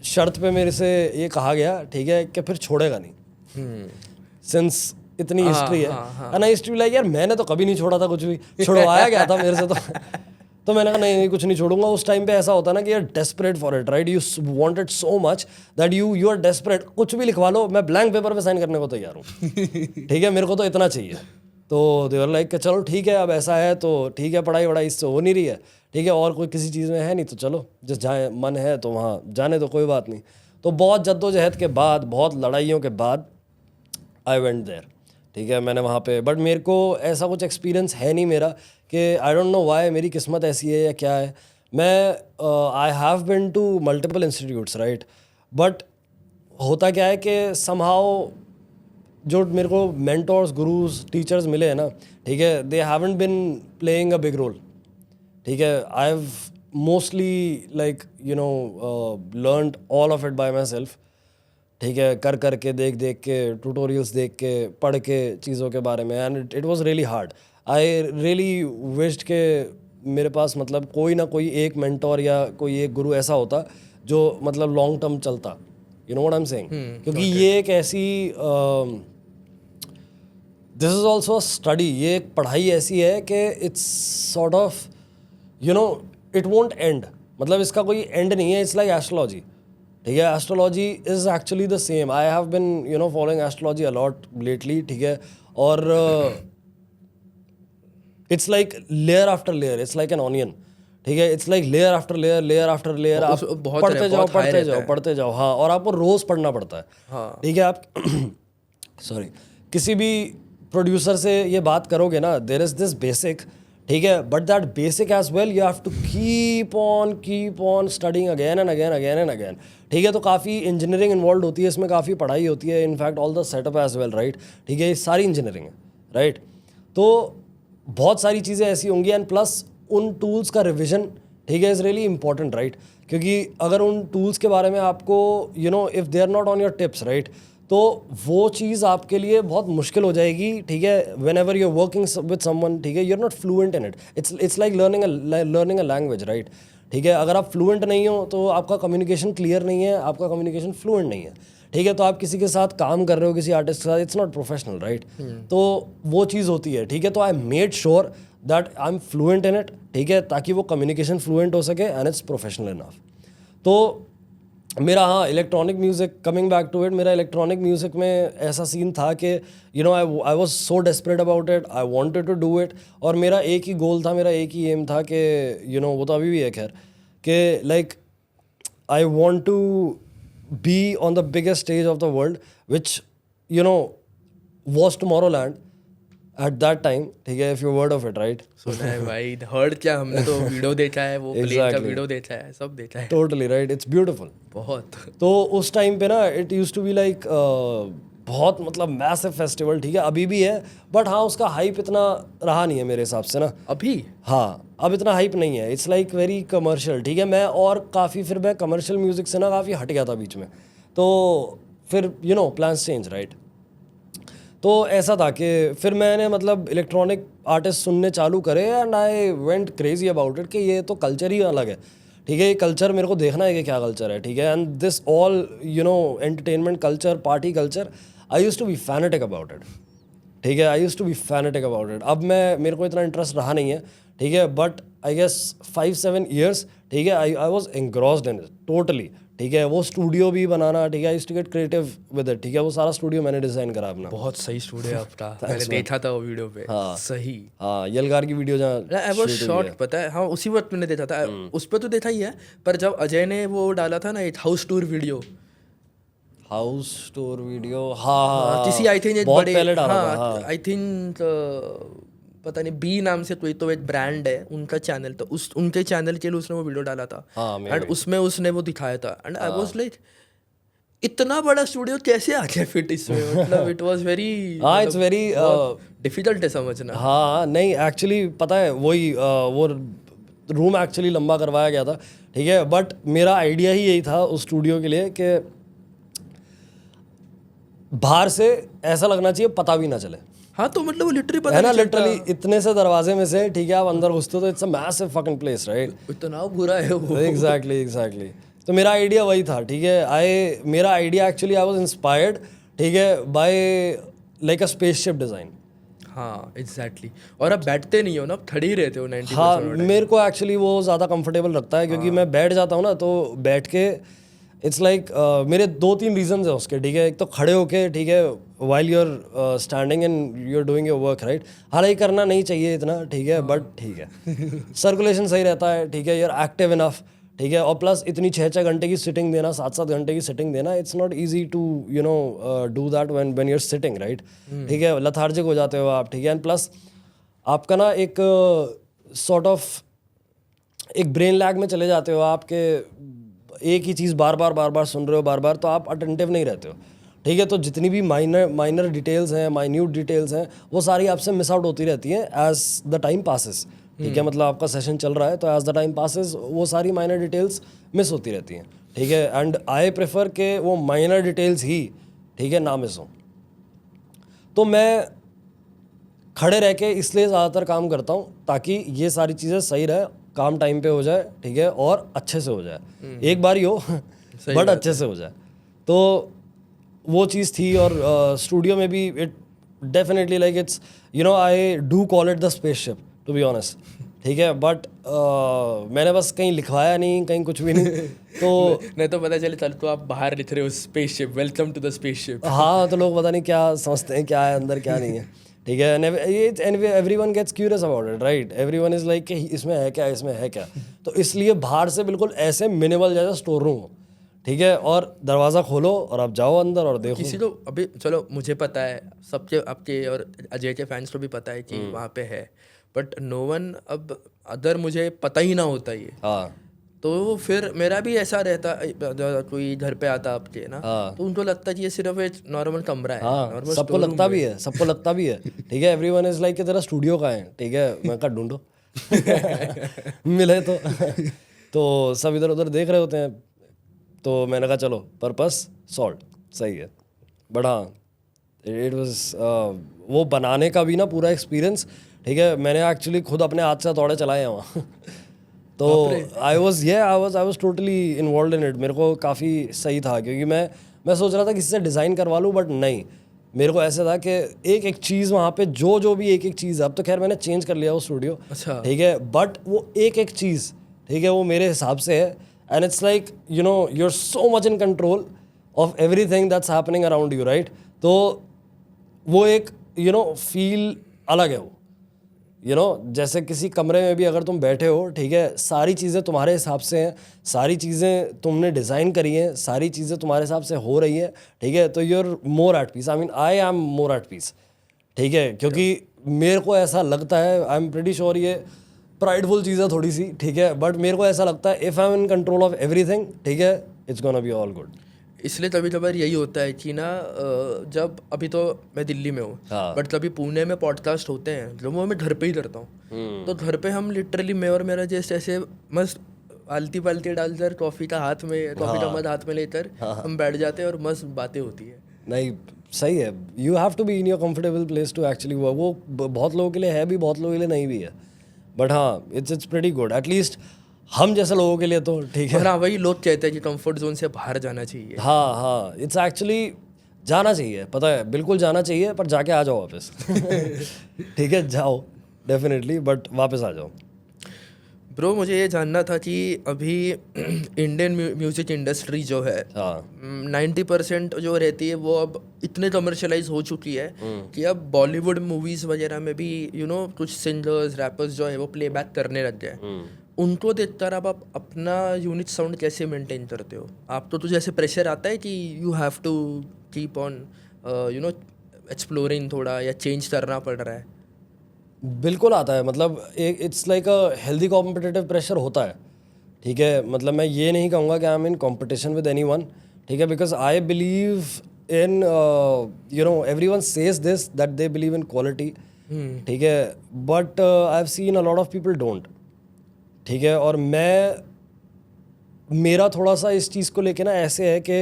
शर्त पे मेरे से ये कहा गया, ठीक है, कि फिर छोड़ेगा नहीं, सिंस इतनी हिस्ट्री है। And I used to be like यार मैंने तो कभी नहीं छोड़ा था कुछ भी, छुड़वाया गया था मेरे से तो मैंने कहा नहीं कुछ नहीं छोड़ूंगा। उस टाइम पे ऐसा होता ना कि यार desperate for it, right, you want it so much that you are desperate, कुछ भी लिखवा लो, मैं ब्लैंक पेपर पे साइन करने को तैयार हूँ ठीक है, मेरे को तो इतना चाहिए। तो दे वर लाइक कि चलो ठीक है, अब ऐसा है तो ठीक है, पढ़ाई वढ़ाई इससे हो नहीं रही है, ठीक है, और कोई किसी चीज़ में है नहीं तो चलो जिस जहाँ मन है तो वहाँ जाने तो कोई बात नहीं। तो बहुत जद्दोजहद के बाद, बहुत लड़ाइयों के बाद आई वेंट देयर, ठीक है, मैंने वहाँ पे, बट मेरे को ऐसा कुछ एक्सपीरियंस है नहीं मेरा कि आई डोंट नो व्हाई, मेरी किस्मत ऐसी है या क्या है। मैं I have been to multiple institutes, right, but होता क्या है कि समहाउ जो मेरे को मेंटोर्स, गुरुज, टीचर्स मिले हैं ना, ठीक है, they haven't been playing a big role, ठीक है। I have mostly like you know learned all of it by myself, ठीक है, कर के, देख के, ट्यूटोरियल्स देख के, पढ़ के चीज़ों के बारे में। And it was really hard. I really wished के मेरे पास मतलब कोई ना कोई एक मेंटोर या कोई एक गुरु ऐसा होता जो मतलब लॉन्ग टर्म चलता, you know what I am saying, क्योंकि ये एक ऐसी दिस इज़ ऑल्सो स्टडी, ये एक पढ़ाई ऐसी है कि it's sort of you know it won't and, मतलब इसका कोई एंड नहीं है। इट्स लाइक एस्ट्रोलॉजी, ठीक है, astrology is actually the same. I have been you know following astrology a lot lately, ठीक है, और it's like layer after layer, it's like an onion, ठीक है, it's like layer after layer, layer after layer, आप पढ़ते जाओ, हाँ, और आपको रोज़ पढ़ना पड़ता है, हाँ, ठीक है। आप सॉरी किसी भी प्रोड्यूसर से ये बात करोगे ना, देयर इज़ दिस बेसिक, ठीक है, but that basic as well you have to keep on studying again and again, ठीक है। तो काफ़ी इंजीनियरिंग इन्वॉल्व होती है इसमें, काफ़ी पढ़ाई होती है, in fact all the setup as well, right, ठीक है, ये सारी इंजीनियरिंग है, राइट। तो बहुत सारी चीज़ें ऐसी होंगी एंड प्लस उन टूल्स का रिविजन, ठीक है, इज़ रियली इंपॉर्टेंट, राइट? क्योंकि अगर उन टूल्स के बारे में आपको you know if they are not on your tips, right, तो वो चीज़ आपके लिए बहुत मुश्किल हो जाएगी, ठीक है, whenever you are working with someone, ठीक है, you are not fluent in it, it's like learning a language, right? ठीक है, अगर आप फ्लुएंट नहीं हो तो आपका कम्युनिकेशन क्लियर नहीं है, आपका कम्युनिकेशन फ्लुएंट नहीं है, ठीक है, तो आप किसी के साथ काम कर रहे हो, किसी आर्टिस्ट के साथ, इट्स नॉट प्रोफेशनल, राइट? तो वो चीज़ होती है, ठीक है, तो I made sure that I M fluent in it, ठीक है, ताकि वो कम्युनिकेशन फ्लुएंट हो सके एंड इट्स प्रोफेशनल इनफ। तो मेरा, हाँ, electronic music, coming back to it, मेरा इलेक्ट्रॉनिक म्यूज़िक में ऐसा सीन था कि you know I was so desperate about it, I wanted to do it, और मेरा एक ही गोल था, मेरा एक ही एम था कि यू नो वो तो अभी भी है खैर, कि like I want to be on the biggest stage of the world which you know was Tomorrowland at that time, ठीक है, if you heard of it, right? सुना है भाई, हर्ड क्या, हमने तो वीडियो देखा है, वो प्लेन का वीडियो देखा है, सब देखा है। टोटली राइट, इट्स ब्यूटिफुल बहुत। तो उस टाइम पे ना it use to be like बहुत मतलब मैसिव फेस्टिवल, ठीक है, अभी भी है, बट हाँ उसका हाइप इतना रहा नहीं है मेरे हिसाब से ना अभी हाँ, अब इतना हाइप नहीं है, इट्स लाइक वेरी कमर्शियल, ठीक है। मैं और काफ़ी फिर मैं कमर्शियल म्यूज़िक से ना काफ़ी हट गया था बीच में, तो फिर you no plans change, right? तो ऐसा था कि फिर मैंने मतलब इलेक्ट्रॉनिक आर्टिस्ट सुनने चालू करे and I went crazy about it कि ये तो कल्चर ही अलग है, ठीक है, ये कल्चर मेरे को देखना है कि क्या कल्चर है, ठीक है, and this all you know entertainment culture, party culture, I used to be fanatic about it, ठीक है, I used to be fanatic about it. अब मेरे को इतना इंटरेस्ट रहा नहीं है, ठीक है, बट आई गेस 5-7 ईयर्स, ठीक है, I was engrossed in it totally, ठीक है, वो स्टूडियो भी बनाना, ठीक है, I used to get creative with it, ठीक है, वो सारा स्टूडियो मैंने डिज़ाइन करा अपना। बहुत सही स्टूडियो है आपका, मैंने देखा था वो वीडियो पे। हाँ। सही, हाँ, यलगार की वीडियो जहाँ आई वाज शॉट, पता है, हाँ उसी वक्त मैंने देखा था, उस पर तो देखा ही है, पर जब अजय ने वो डाला था ना एक house tour video, house tour video, हाँ, किसी आई थिंक बहुत पहले डाला था, हाँ हाँ, आई थिंक पता नहीं बी नाम से कोई तो एक ब्रांड है उनका चैनल, तो उस उनके चैनल के लिए उसने वो वीडियो डाला था, हाँ, एंड उसमें उसने वो दिखाया था, एंड आई वाज लाइक इतना बड़ा स्टूडियो कैसे आ गया फिट इसमें, मतलब इट वाज वेरी, हाँ, इट्स वेरी डिफिकल्ट है समझना। हाँ, नहीं एक्चुअली पता है वही वो रूम एक्चुअली लंबा करवाया गया था, ठीक है, बट मेरा आइडिया ही यही था उस स्टूडियो के लिए कि बाहर से ऐसा लगना चाहिए पता भी ना चले, हाँ तो मतलब वो लिटरली पता है ना, नहीं चलता। लिटरली इतने से दरवाजे में से, ठीक है, आप अंदर घुसते हो तो it's a massive fucking place, right? इतना बुरा है वो। एग्जैक्टली। तो मेरा आइडिया वही था, ठीक है, मेरा idea actually I was inspired, ठीक है, by like a spaceship design. हाँ एग्जैक्टली, और अब बैठते नहीं हो ना, अब खड़े ही रहते हो 90%। हाँ, मेरे को एक्चुअली वो ज़्यादा कंफर्टेबल रखता है, क्योंकि मैं बैठ जाता हूँ ना, तो बैठ के इट्स लाइक मेरे 2-3 रीजंस हैं उसके, ठीक है, एक तो खड़े होके, ठीक है, while you are standing and you are doing your work, right? हालांकि करना नहीं चाहिए इतना, ठीक है, बट ठीक है, सर्कुलेशन सही रहता है, ठीक है, यू आर एक्टिव इनफ, ठीक है, और प्लस इतनी 6-6 घंटे की सिटिंग देना, 7-7 घंटे की सिटिंग देना, it's not easy to you know do that when you are sitting, right? ठीक है, लथार्जिक हो जाते हो आप, ठीक है, एंड प्लस आपका ना एक सॉर्ट ऑफ एक ब्रेन लैग में चले जाते हो, आपके एक ही चीज़ बार बार सुन रहे हो बार बार, तो आप अटेंटिव नहीं रहते हो, ठीक है, तो जितनी भी माइनर डिटेल्स हैं, माइन्यूट डिटेल्स हैं, वो सारी आपसे मिस आउट होती रहती हैं एज द टाइम पासिस, ठीक है, मतलब आपका सेशन चल रहा है तो एज द टाइम पासिस वो सारी माइनर डिटेल्स मिस होती रहती हैं, ठीक है, एंड आई प्रेफर के वो माइनर डिटेल्स ही, ठीक है, ना मिस हो। तो मैं खड़े रह के इसलिए ज़्यादातर काम करता हूँ ताकि ये सारी चीज़ें सही रहे, काम टाइम पे हो जाए, ठीक है, और अच्छे से हो जाए, एक बार ही हो बट अच्छे से हो जाए। तो वो चीज़ थी, और स्टूडियो में भी it definitely like it's you know I do call it the spaceship to be honest, ठीक है, बट मैंने बस कहीं लिखवाया नहीं, कहीं कुछ भी नहीं, तो नहीं तो पता चले चल तो आप बाहर लिख रहे हो spaceship, welcome to the spaceship. हाँ, तो लोग पता नहीं क्या समझते हैं, क्या है अंदर क्या नहीं है, ठीक है, and everyone gets curious about it, right? Everyone is like कि इसमें है क्या, इसमें है क्या, तो इसलिए बाहर से बिल्कुल ऐसे मिनिमल जैसा स्टोर रूम हो, ठीक है, और दरवाज़ा खोलो और आप जाओ अंदर और देखो। किसी को अभी चलो मुझे पता है, सबके आपके और अजय के फैंस को भी पता है कि वहाँ पे है, बट नो वन, अब अदर मुझे पता ही ना होता ये, हाँ, तो फिर मेरा भी ऐसा रहता, कोई घर पे आता आपके ना, तो उनको लगता है कि ये सिर्फ एक नॉर्मल कमरा है, हाँ, नॉर्मल सबको लगता भी है, सबको लगता भी है, ठीक है। एवरीवन इज लाइक कि तेरा स्टूडियो कहाँ है, ठीक है। मैं कहा ढूंढो मिले तो सब इधर उधर देख रहे होते हैं, तो मैंने कहा चलो पर्पस सॉल्व, सही है। बट हाँ, इट वाज वो बनाने का भी ना पूरा एक्सपीरियंस, ठीक है। मैंने एक्चुअली खुद अपने हाथ से हथौड़े चलाए हैं वहाँ तो I was totally involve in it. मेरे को काफ़ी सही था, क्योंकि मैं सोच रहा था किसी से डिज़ाइन करवा लूँ, बट नहीं, मेरे को ऐसा था कि एक चीज़ वहाँ पे जो भी एक चीज़, अब तो खैर मैंने चेंज कर लिया वो स्टूडियो, अच्छा, ठीक है, बट वो एक चीज़, ठीक है, वो मेरे हिसाब से है। And it's like you know you are so much in control of everything that's happening around you, right. तो वो एक फील अलग है वो, जैसे किसी कमरे में भी अगर तुम बैठे हो, ठीक है, सारी चीज़ें तुम्हारे हिसाब से हैं, सारी चीज़ें तुमने डिज़ाइन करी हैं, सारी चीज़ें तुम्हारे हिसाब से हो रही हैं, ठीक है, तो you are more at peace. I am more at peace, ठीक है, क्योंकि मेरे को ऐसा लगता है, आई एम प्रीटी श्योर ये प्राइडफुल चीज़ है थोड़ी सी, ठीक है, बट मेरे को ऐसा लगता है if I am in control of everything, ठीक है, it's gonna be all good. इसलिए कभी कभार यही होता है कि ना, जब अभी तो मैं दिल्ली में हूँ, बट कभी पुणे में पॉडकास्ट होते हैं जो वो मैं घर पे ही करता हूँ, तो घर पे हम लिटरली, मैं और मेरा जैसे ऐसे मस्त आलती पालती डालकर कॉफ़ी का मग हाथ में लेकर हम बैठ जाते हैं और मस्त बातें होती है। नहीं, सही है, you have to be in your comfortable place to actually work. वो बहुत लोगों के लिए है भी, बहुत लोगों के लिए नहीं भी है, बट हाँ, इट्स प्रीटी गुड, एटलीस्ट हम जैसे लोगों के लिए तो ठीक है। हाँ, वही लोग कहते हैं कि कंफर्ट जोन से बाहर जाना चाहिए। हाँ, इट्स एक्चुअली जाना चाहिए, पता है, बिल्कुल जाना चाहिए, पर जाके आ जाओ वापस ठीक है, जाओ डेफिनेटली, बट वापस आ जाओ। ब्रो, मुझे ये जानना था कि अभी इंडियन म्यूजिक इंडस्ट्री जो है, 90% जो रहती है वो अब इतने कमर्शलाइज हो चुकी है कि अब बॉलीवुड मूवीज़ वगैरह में भी कुछ सिंगर्स, रैपर्स जो है वो प्लेबैक करने लग गए। उनको देखकर अब आप अपना यूनिक साउंड कैसे मेंटेन करते हो? आप तो जैसे प्रेशर आता है कि you have to keep on exploring थोड़ा, या चेंज करना पड़ रहा है? बिल्कुल आता है, मतलब एक it's like a healthy competitive pressure होता है, ठीक है। मतलब मैं ये नहीं कहूँगा कि I am in competition with anyone, ठीक है, because I believe in everyone says this that they believe in quality, ठीक है, but I have seen a lot of people don't, ठीक है। और मेरा थोड़ा सा इस चीज़ को लेके ना ऐसे है कि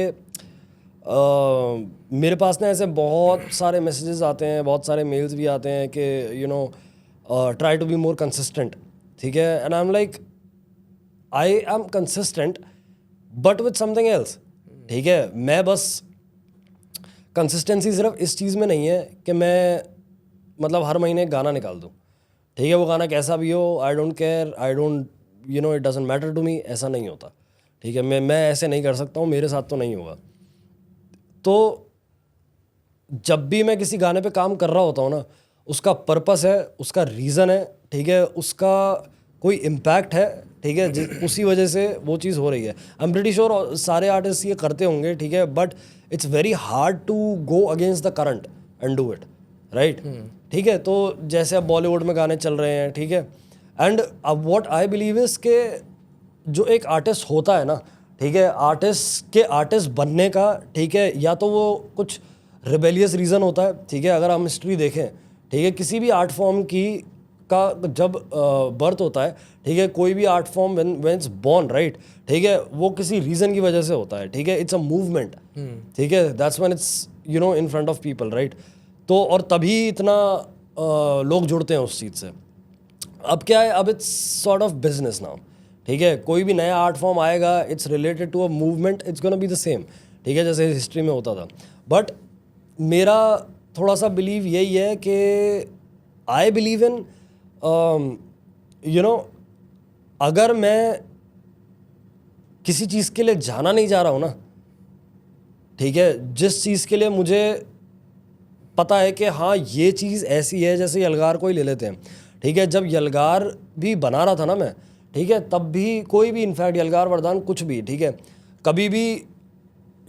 मेरे पास ना ऐसे बहुत सारे मैसेजेस आते हैं, बहुत सारे मेल्स भी आते हैं कि try to be more consistent, ठीक है, and I am like I am consistent but with something else, ठीक है। मैं बस कंसिस्टेंसी सिर्फ इस चीज़ में नहीं है कि मैं मतलब हर महीने गाना निकाल दूँ, ठीक है, वो गाना कैसा भी हो, I don't care, I don't it doesn't matter to me, ऐसा नहीं होता, ठीक है। मैं ऐसे नहीं कर सकता हूँ, मेरे साथ तो नहीं होगा। तो जब भी मैं किसी गाने पे काम कर रहा होता हूँ ना, उसका पर्पस है, उसका रीज़न है, ठीक है, उसका कोई इम्पैक्ट है, ठीक है, उसी वजह से वो चीज़ हो रही है। आई एम प्रीटी श्योर सारे आर्टिस्ट ये करते होंगे, ठीक है, but it's very hard to go against the current and do it, right, ठीक है। तो जैसे अब बॉलीवुड में गाने चल रहे हैं, ठीक है, एंड अब व्हाट आई बिलीव इज के जो एक आर्टिस्ट होता है ना, ठीक है, आर्टिस्ट बनने का, ठीक है, या तो वो कुछ रिबेलियस रीज़न होता है, ठीक है। अगर हम हिस्ट्री देखें, ठीक है, किसी भी आर्ट फॉर्म का जब बर्थ होता है, ठीक है, कोई भी art form when it's born, right, ठीक है, वो किसी रीज़न की वजह से होता है, ठीक है, इट्स अ मूवमेंट, ठीक है, that's when it's in front of people, right. तो और तभी इतना लोग जुड़ते हैं उस चीज़ से। अब क्या है, अब it's sort of business now, ठीक है। कोई भी नया आर्ट फॉर्म आएगा, it's related to a movement, it's gonna be the same, ठीक है, जैसे हिस्ट्री में होता था। बट मेरा थोड़ा सा बिलीव यही है कि आई बिलीव इन अगर मैं किसी चीज़ के लिए जाना नहीं जा रहा हूँ ना, ठीक है, जिस चीज़ के लिए मुझे पता है कि हाँ ये चीज़ ऐसी है, जैसे यलगार को ही ले लेते हैं, ठीक है, जब यलगार भी बना रहा था ना मैं, ठीक है, तब भी कोई भी इनफैक्ट यलगार वरदान कुछ भी, ठीक है, कभी भी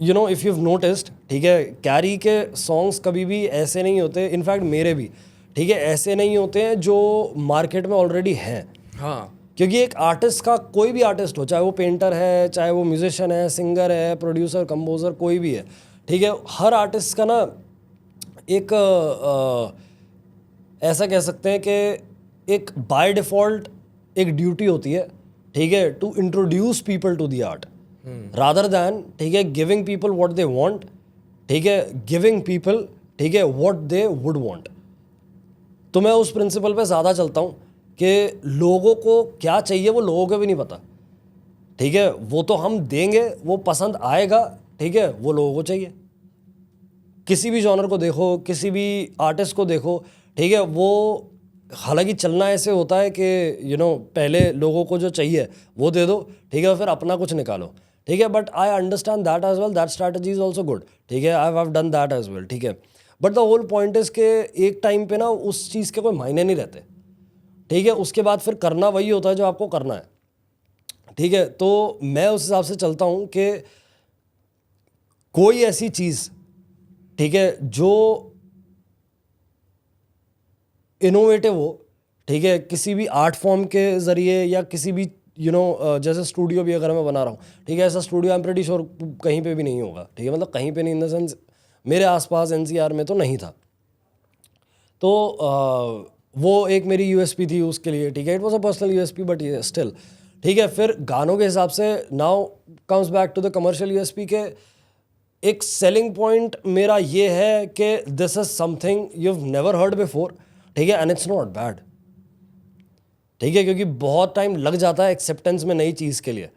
इफ़ यू नोटिस्ड, ठीक है, कैरी के सॉन्ग्स कभी भी ऐसे नहीं होते, इनफैक्ट मेरे भी, ठीक है, ऐसे नहीं होते हैं जो मार्केट में ऑलरेडी हैं, हाँ, क्योंकि एक आर्टिस्ट का, कोई भी आर्टिस्ट हो, चाहे वो पेंटर है, चाहे वो म्यूजिशियन है, सिंगर है, प्रोड्यूसर, कंपोजर, कोई भी है, ठीक है, हर आर्टिस्ट का ना एक ऐसा कह सकते हैं कि एक बाय डिफ़ॉल्ट एक ड्यूटी होती है, ठीक है, to introduce people to the art rather than, ठीक है, giving people what they want, ठीक है, गिविंग पीपल, ठीक है, व्हाट दे वुड वांट। तो मैं उस प्रिंसिपल पे ज़्यादा चलता हूँ कि लोगों को क्या चाहिए वो लोगों को भी नहीं पता, ठीक है, वो तो हम देंगे, वो पसंद आएगा, ठीक है, वो लोगों को चाहिए। किसी भी जॉनर को देखो, किसी भी आर्टिस्ट को देखो, ठीक है, वो हालांकि चलना ऐसे होता है कि पहले लोगों को जो चाहिए वो दे दो, ठीक है, फिर अपना कुछ निकालो, ठीक है, but I understand that as well, that strategy is also good, ठीक है, I have done that as well, ठीक है, but the whole point is के एक टाइम पे ना उस चीज़ के कोई मायने नहीं रहते, ठीक है, उसके बाद फिर करना वही होता है जो आपको करना है, ठीक है। तो मैं उस हिसाब से चलता हूँ कि कोई ऐसी चीज़, ठीक है, जो इनोवेटिव हो, ठीक है, किसी भी आर्ट फॉर्म के ज़रिए या किसी भी जैसे स्टूडियो भी अगर मैं बना रहा हूँ, ठीक है, ऐसा studio I am pretty sure कहीं पे भी नहीं होगा, ठीक है, मतलब कहीं पे नहीं इन द सेंस मेरे आसपास एनसीआर में तो नहीं था। तो वो एक मेरी यूएसपी थी उसके लिए, ठीक है, it was a personal USP but ये स्टिल, ठीक है। फिर गानों के हिसाब से now comes back to the commercial USP के एक सेलिंग पॉइंट मेरा ये है कि this is something you have never heard before, ठीक है, एंड इट्स नॉट बैड, ठीक है, क्योंकि बहुत टाइम लग जाता है एक्सेप्टेंस में नई चीज़ के लिए,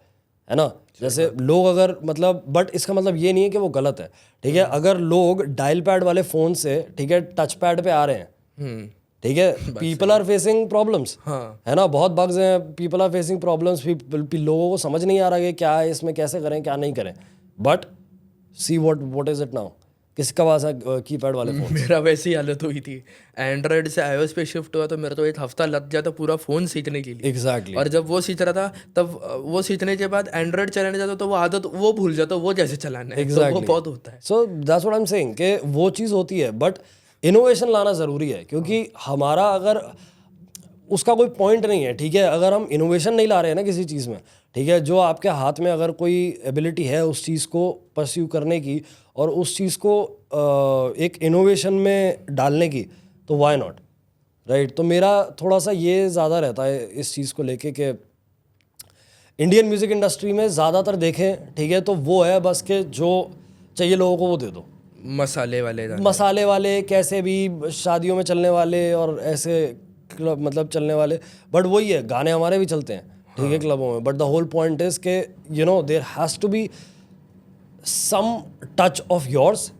है ना। जैसे लोग अगर मतलब, बट इसका मतलब ये नहीं है कि वो गलत है, ठीक है, अगर लोग डायल पैड वाले फ़ोन से, ठीक है, टच पैड पे आ रहे हैं, ठीक है, पीपल आर फेसिंग प्रॉब्लम्स, है ना, बहुत बग्स हैं, पीपल आर फेसिंग प्रॉब्लम्स, लोगों को समझ नहीं आ रहा कि क्या है इसमें, कैसे करें क्या नहीं करें, but see what is it now, किसका पास है कीपैड वाले फोन? मेरा वैसी हालत हुई थी, एंड्रॉयड से iOS पे शिफ्ट हुआ तो मेरा तो 1 हफ्ता लग जाता पूरा फ़ोन सीखने के लिए। एग्जैक्टली। और जब वो सीख रहा था तब वो सीखने के बाद एंड्रॉयड चलाने जाता तो वो आदत वो भूल जाता, वो जैसे चलाना है, तो वो बहुत होता है। So that's what I am saying कि वो चीज़ होती है, बट इनोवेशन लाना ज़रूरी है, क्योंकि हमारा अगर उसका कोई पॉइंट नहीं है, ठीक है, अगर हम इनोवेशन नहीं ला रहे हैं ना किसी चीज़ में, ठीक है, जो आपके हाथ में अगर कोई एबिलिटी है उस चीज़ को परस्यू करने की और उस चीज़ को एक इनोवेशन में डालने की, तो व्हाई नॉट, राइट। तो मेरा थोड़ा सा ये ज़्यादा रहता है इस चीज़ को लेके कि इंडियन म्यूज़िक इंडस्ट्री में ज़्यादातर देखें, ठीक है, तो वो है बस कि जो चाहिए लोगों को वो दे दो, मसाले वाले कैसे भी शादियों में चलने वाले और ऐसे क्लब मतलब चलने वाले, बट वही है, गाने हमारे भी चलते हैं, ठीक है, क्लबों में, but the whole point is के there has to be some touch of yours,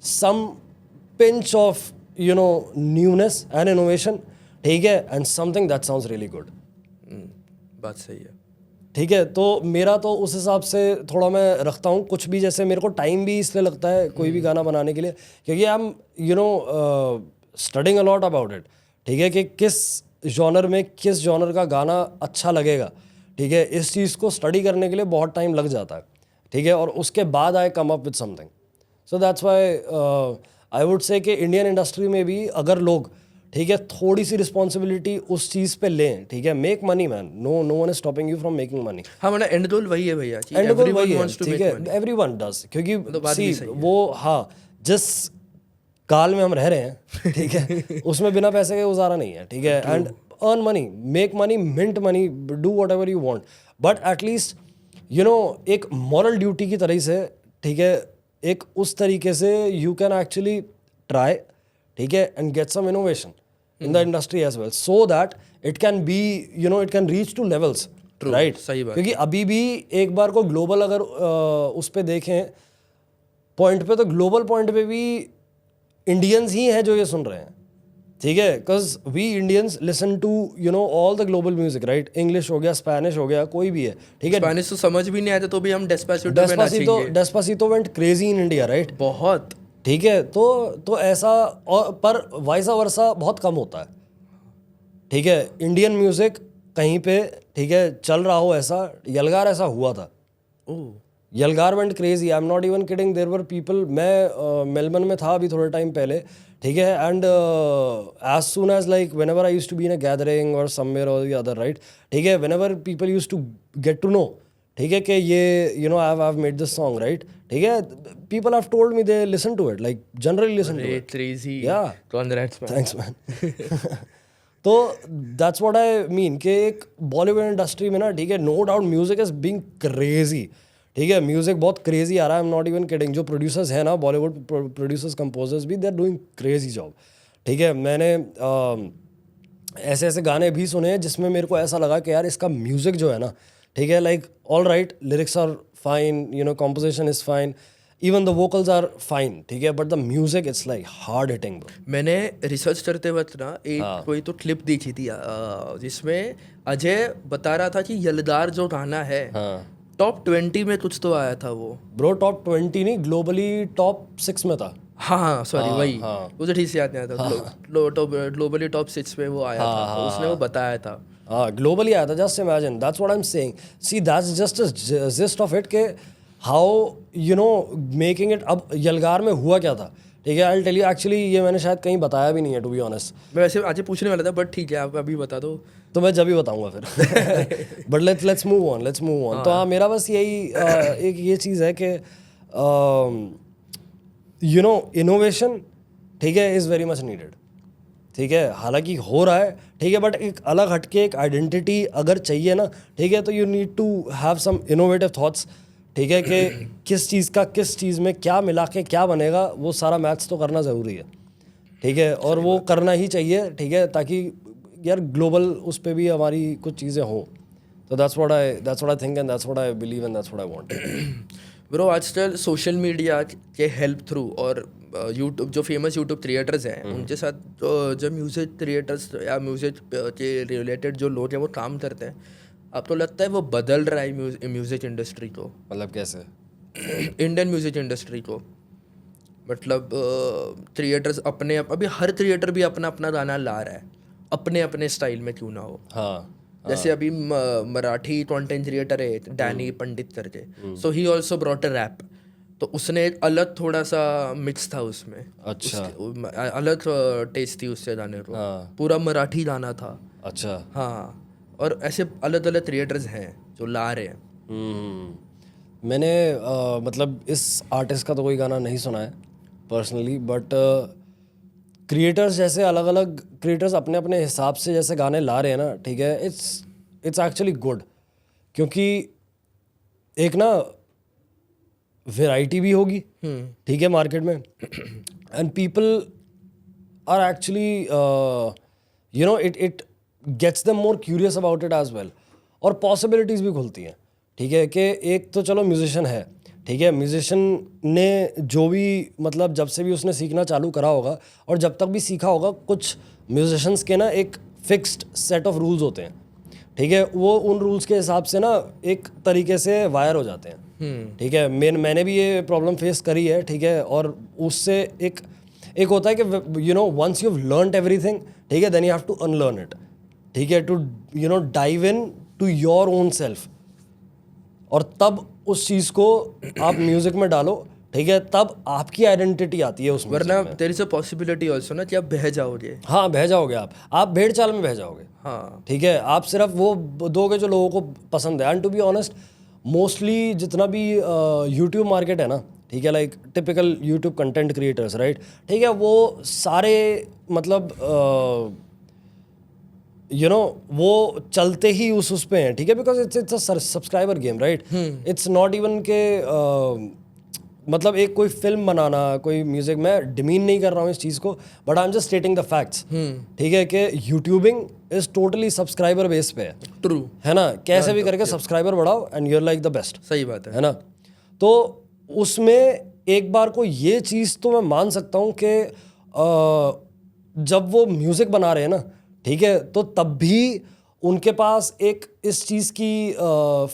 some pinch of newness and innovation, ठीक है, and something that sounds really good. बात सही है, ठीक है। तो मेरा तो उस हिसाब से थोड़ा मैं रखता हूँ, कुछ भी जैसे मेरे को टाइम भी इसलिए लगता है कोई भी गाना बनाने के लिए, क्योंकि I am studying a lot about it, ठीक है, कि किस जॉनर में किस जॉनर का गाना अच्छा लगेगा, ठीक है, इस चीज़ को स्टडी करने के लिए बहुत टाइम लग जाता है, ठीक है, और उसके बाद I came up with something. So that's why I would say कि इंडियन इंडस्ट्री में भी अगर लोग, ठीक है, थोड़ी सी रिस्पॉन्सिबिलिटी उस चीज़ पे लें, ठीक है, make money man, no one is stopping you from making money. हाँ, मतलब एंड गोल वही है भैया, एंड गोल वही है, ठीक है, एवरीवन डज, क्योंकि वो हाँ जिस काल में हम रह रहे हैं, ठीक है, उसमें बिना पैसे के गुजारा नहीं है, ठीक है, and earn money, make money, mint money, do whatever you want, but at least एक मॉरल ड्यूटी की तरह से, ठीक है, एक उस तरीके से यू कैन एक्चुअली ट्राई, ठीक है, and get some innovation in the industry as well, so that it can be it can reach to levels, right. सही बात, क्योंकि अभी भी एक बार को ग्लोबल अगर उस पर देखें पॉइंट पे, तो ग्लोबल पॉइंट पे भी इंडियंस ही हैं जो ये सुन रहे हैं, ठीक है, because we Indians listen to all the global music, right. English हो गया, स्पेनिश हो गया, कोई भी है, ठीक है, स्पेनिश तो समझ भी नहीं आता तो भी हम Despacito went crazy in India, right, बहुत, ठीक है। तो ऐसा, और पर वाइसा वर्सा बहुत कम होता है, ठीक है। इंडियन म्यूजिक कहीं पे, ठीक है, चल रहा हो, ऐसा यलगार ऐसा हुआ था, Yalgaar went crazy, I am not even kidding, there were people, मैं मेलबर्न में था अभी थोड़े टाइम पहले, ठीक है. And as soon as like whenever I use to be in a gathering और समवेयर और द अदर, राइट, ठीक है, whenever people use to get to know, ठीक है, कि ये you know I have made this song, right, ठीक है, people have told me they listen to it, like generally listen to it. crazy. Yeah. Congrats, man. Thanks man. तो that's what I mean कि एक Bollywood industry में ना, ठीक है, no doubt music is being crazy, ठीक है, म्यूजिक बहुत क्रेजी आ रहा है. I am not even kidding. जो प्रोड्यूसर्स हैं ना, बॉलीवुड प्रोड्यूसर्स कंपोजर्स भी, they are doing crazy job, ठीक है. मैंने ऐसे ऐसे गाने भी सुने हैं जिसमें मेरे को ऐसा लगा कि यार इसका म्यूजिक जो है ना, ठीक है, like all right, lyrics are fine, you know, composition is fine, even the vocals are fine, ठीक है, but the music it's like hard hitting. मैंने रिसर्च करते वक्त ना एक कोई तो क्लिप देखी थी जिसमें अजय बता रहा था कि यलदार जो गाना है टॉप 20 में कुछ तो आया था वो. ब्रो टॉप 20 नहीं, ग्लोबली टॉप 6 में था. हाँ सॉरी वही, मुझे ठीक से याद नहीं आया था. ग्लोबली टॉप 6 में वो आया था, तो उसने वो बताया था. हाँ, ग्लोबली आया था. Just imagine, that's what I am saying. See that's just a gist of it के how you know making it. अब यलगार में हुआ क्या था, ठीक है, I will tell you. Actually ये मैंने शायद कहीं बताया भी नहीं है, टू बी ऑनेस्ट. मैं वैसे आज पूछने वाला था, बट ठीक है, आप अभी बता दो. तो मैं जब ही बताऊंगा फिर. But let's move on. तो हाँ, मेरा बस यही एक ये चीज़ है कि यू नो इनोवेशन, ठीक है, इज़ वेरी मच नीडेड, ठीक है. हालांकि हो रहा है, ठीक है, बट एक अलग हटके एक आइडेंटिटी अगर चाहिए ना, ठीक है, तो you need to have some innovative thoughts, ठीक है, कि किस चीज़ का किस चीज़ में क्या मिला के क्या बनेगा, वो सारा मैथ्स तो करना ज़रूरी है, ठीक है, और वो करना ही चाहिए, ठीक है, ताकि यार ग्लोबल उस पर भी हमारी कुछ चीज़ें हों. तो that's what I think and that's what I believe and that's what I want. Bro आजकल सोशल मीडिया के हेल्प थ्रू और यूट्यूब, जो फेमस यूट्यूब क्रिएटर्स हैं, उनके साथ जो म्यूज़िक क्रिएटर्स या म्यूज़िक के रिलेटेड जो लोग हैं वो काम करते हैं, आपको लगता है वो बदल रहा है म्यूज़िक इंडस्ट्री को? मतलब कैसे? इंडियन म्यूज़िक इंडस्ट्री को, मतलब क्रिएटर्स अपने अभी हर क्रिएटर भी अपना अपना गाना ला रहा है, अपने अपने स्टाइल में क्यों ना हो. हाँ, जैसे अभी मराठी कंटेंट क्रिएटर है डैनी पंडित करके, so he also brought a rap, तो उसने एक अलग थोड़ा सा मिक्स था उसमें. अच्छा, अलग टेस्ट थी उससे गाने को. हाँ. पूरा मराठी गाना था. अच्छा. हाँ, और ऐसे अलग अलग क्रिएटर्स हैं जो ला रहे हैं. मैंने मतलब इस आर्टिस्ट का तो कोई गाना नहीं सुना है पर्सनली, बट क्रिएटर्स जैसे अलग अलग क्रिएटर्स अपने अपने हिसाब से जैसे गाने ला रहे हैं ना, ठीक है, इट्स एक्चुअली गुड, क्योंकि एक ना वैरायटी भी होगी, ठीक है, मार्केट में, and people are actually you know it gets them more curious about it as well, और पॉसिबिलिटीज़ भी खुलती हैं, ठीक है, कि एक तो चलो म्यूजिशियन है, ठीक है, म्यूजिशियन ने जो भी मतलब जब से भी उसने सीखना चालू करा होगा और जब तक भी सीखा होगा, कुछ म्यूजिशियंस के ना एक फिक्स्ड सेट ऑफ रूल्स होते हैं, ठीक है, वो उन रूल्स के हिसाब से ना एक तरीके से वायर हो जाते हैं, ठीक है. मैंने भी ये प्रॉब्लम फेस करी है, ठीक है, और उससे एक होता है कि you know once you have learned everything, ठीक है, then you have to unlearn it, ठीक है, to you know dive into your own self, और तब उस चीज़ को आप म्यूजिक में डालो, ठीक है, तब आपकी आइडेंटिटी आती है उसमें. वरना there is a possibility also ना कि आप बह जाओगे. हाँ, बह जाओगे आप भेड़ चाल में बह जाओगे. हाँ, ठीक है, आप सिर्फ वो दोगे जो लोगों को पसंद है. And to be honest, mostly जितना भी यूट्यूब मार्केट है ना, ठीक है, like typical YouTube content creators, right, ठीक है, वो सारे मतलब यू नो वो चलते ही उस पे हैं, ठीक है, because it's a subscriber game, right. It's not even के मतलब एक कोई फिल्म बनाना, कोई म्यूजिक, मैं डिमीन नहीं कर रहा हूँ इस चीज़ को, but I am just stating the facts, ठीक है, कि YouTubing is totally subscriber base पे है. ट्रू है ना, कैसे भी करके सब्सक्राइबर बढ़ाओ and you're like the best. सही बात है ना. तो उसमें एक बार को ये चीज़ तो मैं मान सकता हूँ कि जब वो म्यूज़िक बना रहे हैं ना, ठीक है, तो तब भी उनके पास एक इस चीज़ की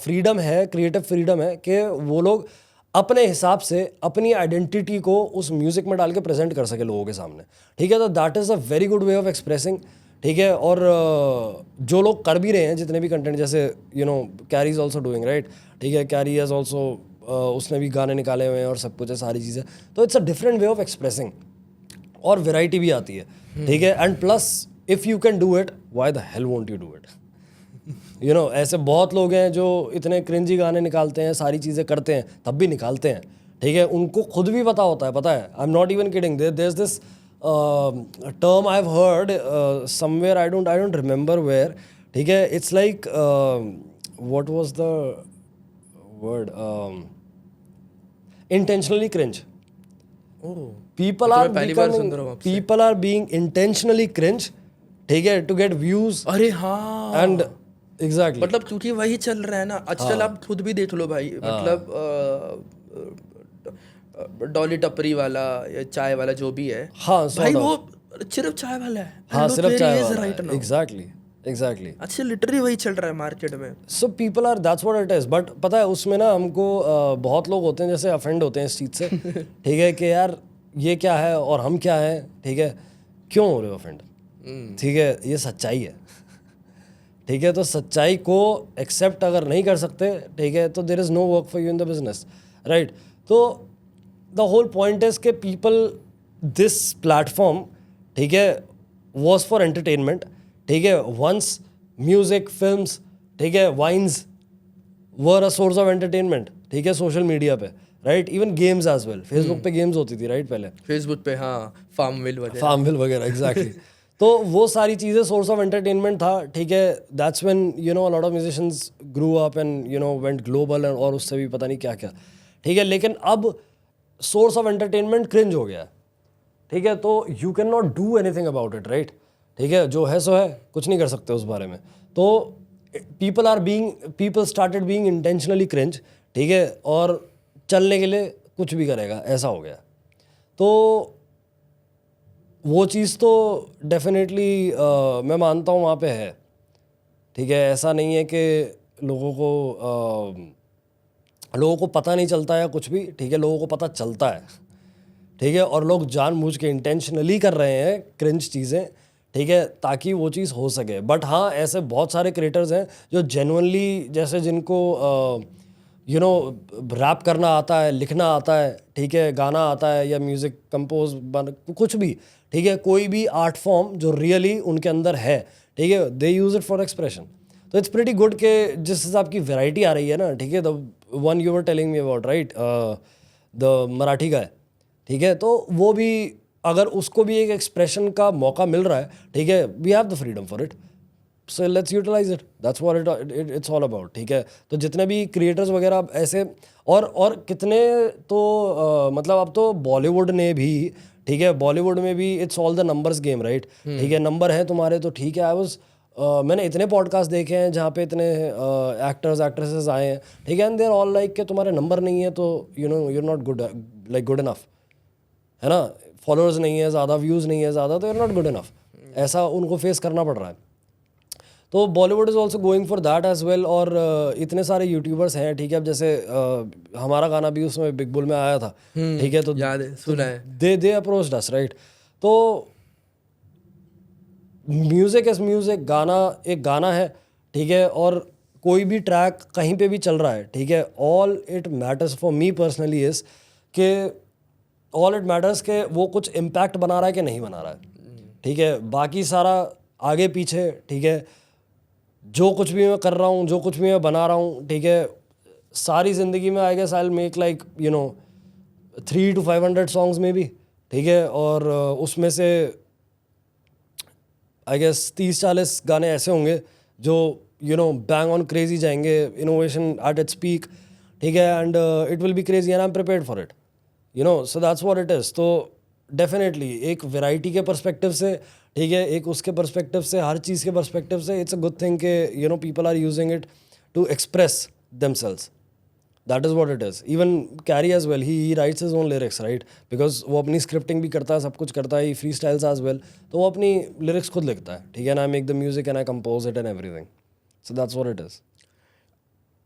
फ्रीडम है, क्रिएटिव फ्रीडम है, कि वो लोग अपने हिसाब से अपनी आइडेंटिटी को उस म्यूज़िक में डाल के प्रेजेंट कर सके लोगों के सामने, ठीक है. तो that is a very good way of expressing, ठीक है. और जो लोग कर भी रहे हैं, जितने भी कंटेंट, जैसे you know carry is also doing, right, ठीक है, कैरी हैज़ ऑल्सो उसने भी गाने निकाले हुए हैं और सब कुछ है, सारी चीज़ें. तो it's a different way of expressing. और वैरायटी भी आती है, ठीक है। And plus if you can do it, why the hell won't you do it? You know, ऐसे बहुत लोग हैं जो इतने क्रिंजी गाने निकालते हैं, सारी चीज़ें करते हैं, तब भी निकालते हैं, ठीक है। उनको खुद भी पता होता है, पता है, I am not even kidding, there is this term I have heard somewhere, I don't remember where, ठीक है। It's like what was the word, intentionally cringe. People तो are मैं पहली बार सुन becoming, रहा हूँ आपसे। people are being intentionally cringe, ठीक है, to get views अरे हाँ, and exactly. मतलब क्योंकि वही चल रहा है ना आजकल। आप खुद भी देख लो भाई, मतलब डॉली टपरी वाला या चाय वाला जो भी है, हाँ, भाई sort of. वो सिर्फ चाय वाला है। हाँ, Look सिर्फ where चाय he is वाला right है, now. exactly. अच्छा, लिटरली वही चल रहा है मार्केट में। So people are, that's what it is. But पता है उसमें ना हमको बहुत लोग होते हैं जैसे अफेंड होते हैं इस चीज़ से, ठीक है, कि यार ये क्या है और हम क्या हैं, ठीक है, क्यों हो रहे हो अफेंड, ठीक है, ये सच्चाई है, ठीक है। तो सच्चाई को एक्सेप्ट अगर नहीं कर सकते, ठीक है, तो there is no work for you in the business, right. तो द होल पॉइंट इज के पीपल, दिस प्लेटफॉर्म, ठीक है, वॉज फॉर एंटरटेनमेंट, ठीक है। वंस म्यूजिक, फिल्म्स, ठीक है, wines were a source of entertainment, ठीक है, सोशल मीडिया पे, right. Even games as well, Facebook पे गेम्स होती थी, राइट, पहले फेसबुक पे, हाँ, फार्मविल वगैरह। फार्मविल वगैरह, एग्जैक्टली। तो वो सारी चीज़ें सोर्स ऑफ एंटरटेनमेंट था, ठीक है। That's when you know a lot of musicians grew up and you no went global, और उससे भी पता नहीं क्या क्या, ठीक है। लेकिन अब सोर्स ऑफ एंटरटेनमेंट क्रिंज हो गया, ठीक है। तो you can not do anything about it, right, ठीक है। जो है सो है, कुछ नहीं कर सकते उस बारे में। तो people started being intentionally cringe, ठीक है, और चलने के लिए कुछ भी करेगा, ऐसा हो गया। तो वो चीज़ तो डेफिनेटली मैं मानता हूँ वहाँ पे है, ठीक है। ऐसा नहीं है कि लोगों को पता नहीं चलता या कुछ भी, ठीक है, लोगों को पता चलता है, ठीक है। और लोग जानबूझ के इंटेंशनली कर रहे हैं क्रिंज चीज़ें, ठीक है, ताकि वो चीज़ हो सके। बट हाँ, ऐसे बहुत सारे क्रिएटर्स हैं जो जेन्युइनली, जैसे जिनको यू नो रैप करना आता है, लिखना आता है, ठीक है, गाना आता है या म्यूज़िक कंपोज कुछ भी, ठीक है, कोई भी आर्ट फॉर्म जो रियली उनके अंदर है, ठीक है, दे यूज़ इट फॉर एक्सप्रेशन। तो इट्स प्रीटी गुड के जिस हिसाब की वैरायटी आ रही है ना, ठीक है, the one you were telling me about, right, the Marathi guy, ठीक है, तो वो भी अगर उसको भी एक एक्सप्रेशन का मौका मिल रहा है, ठीक है, we have the freedom for it, so let's utilize it, that's what it's all about, ठीक है। तो जितने भी क्रिएटर्स वगैरह ऐसे और कितने तो मतलब अब तो बॉलीवुड ने भी, ठीक है, बॉलीवुड में भी it's all the numbers game, right, ठीक है, नंबर है तुम्हारे तो ठीक है। मैंने इतने पॉडकास्ट देखे हैं जहाँ पे इतने एक्टर्स एक्ट्रेसेस आए हैं, ठीक है, and they are all like कि तुम्हारे नंबर नहीं है तो you know you are not good, like good enough, है ना, फॉलोअर्स नहीं है ज़्यादा, व्यूज़ नहीं है ज़्यादा, तो you are not good enough, ऐसा उनको फेस करना पड़ रहा है। तो Bollywood is also going for that as well. और इतने सारे यूट्यूबर्स हैं, ठीक है, अब जैसे हमारा गाना भी उसमें बिग बुल में आया था, ठीक है, तो याद है, सुना है। दे अप्रोच्ड अस, राइट। तो म्यूज़िक इज़ म्यूज़िक, गाना एक गाना है, ठीक है, और कोई भी ट्रैक कहीं पे भी चल रहा है, ठीक है, all it matters for me personally is कि ऑल इट मैटर्स के वो कुछ इम्पैक्ट बना रहा है कि नहीं बना रहा है, ठीक है। बाकी सारा आगे पीछे, ठीक है, जो कुछ भी मैं कर रहा हूँ, जो कुछ भी मैं बना रहा हूँ, ठीक है, सारी ज़िंदगी में I guess I will make like you know 300 to 500 songs में भी, ठीक है, और उसमें से आई गेस 30-40 गाने ऐसे होंगे जो you know bang on crazy जाएंगे, इनोवेशन एट इट्स पीक, ठीक है, and it will be crazy and I M prepared for it, you know, so that's what it is. तो डेफिनेटली एक वैरायटी के पर्सपेक्टिव से, ठीक है, एक उसके पर्सपेक्टिव से, हर चीज़ के पर्सपेक्टिव से इट्स अ गुड थिंग के you know people are using it to express themselves, that is what it is. Even Carry as well, he writes his own lyrics, right, because वो अपनी स्क्रिप्टिंग भी करता है, सब कुछ करता है, ही फ्री स्टाइल्स एज वेल, तो वो अपनी लिरिक्स खुद लिखता है, ठीक है, ना, I make the music and I compose it and everything, so that's what it is.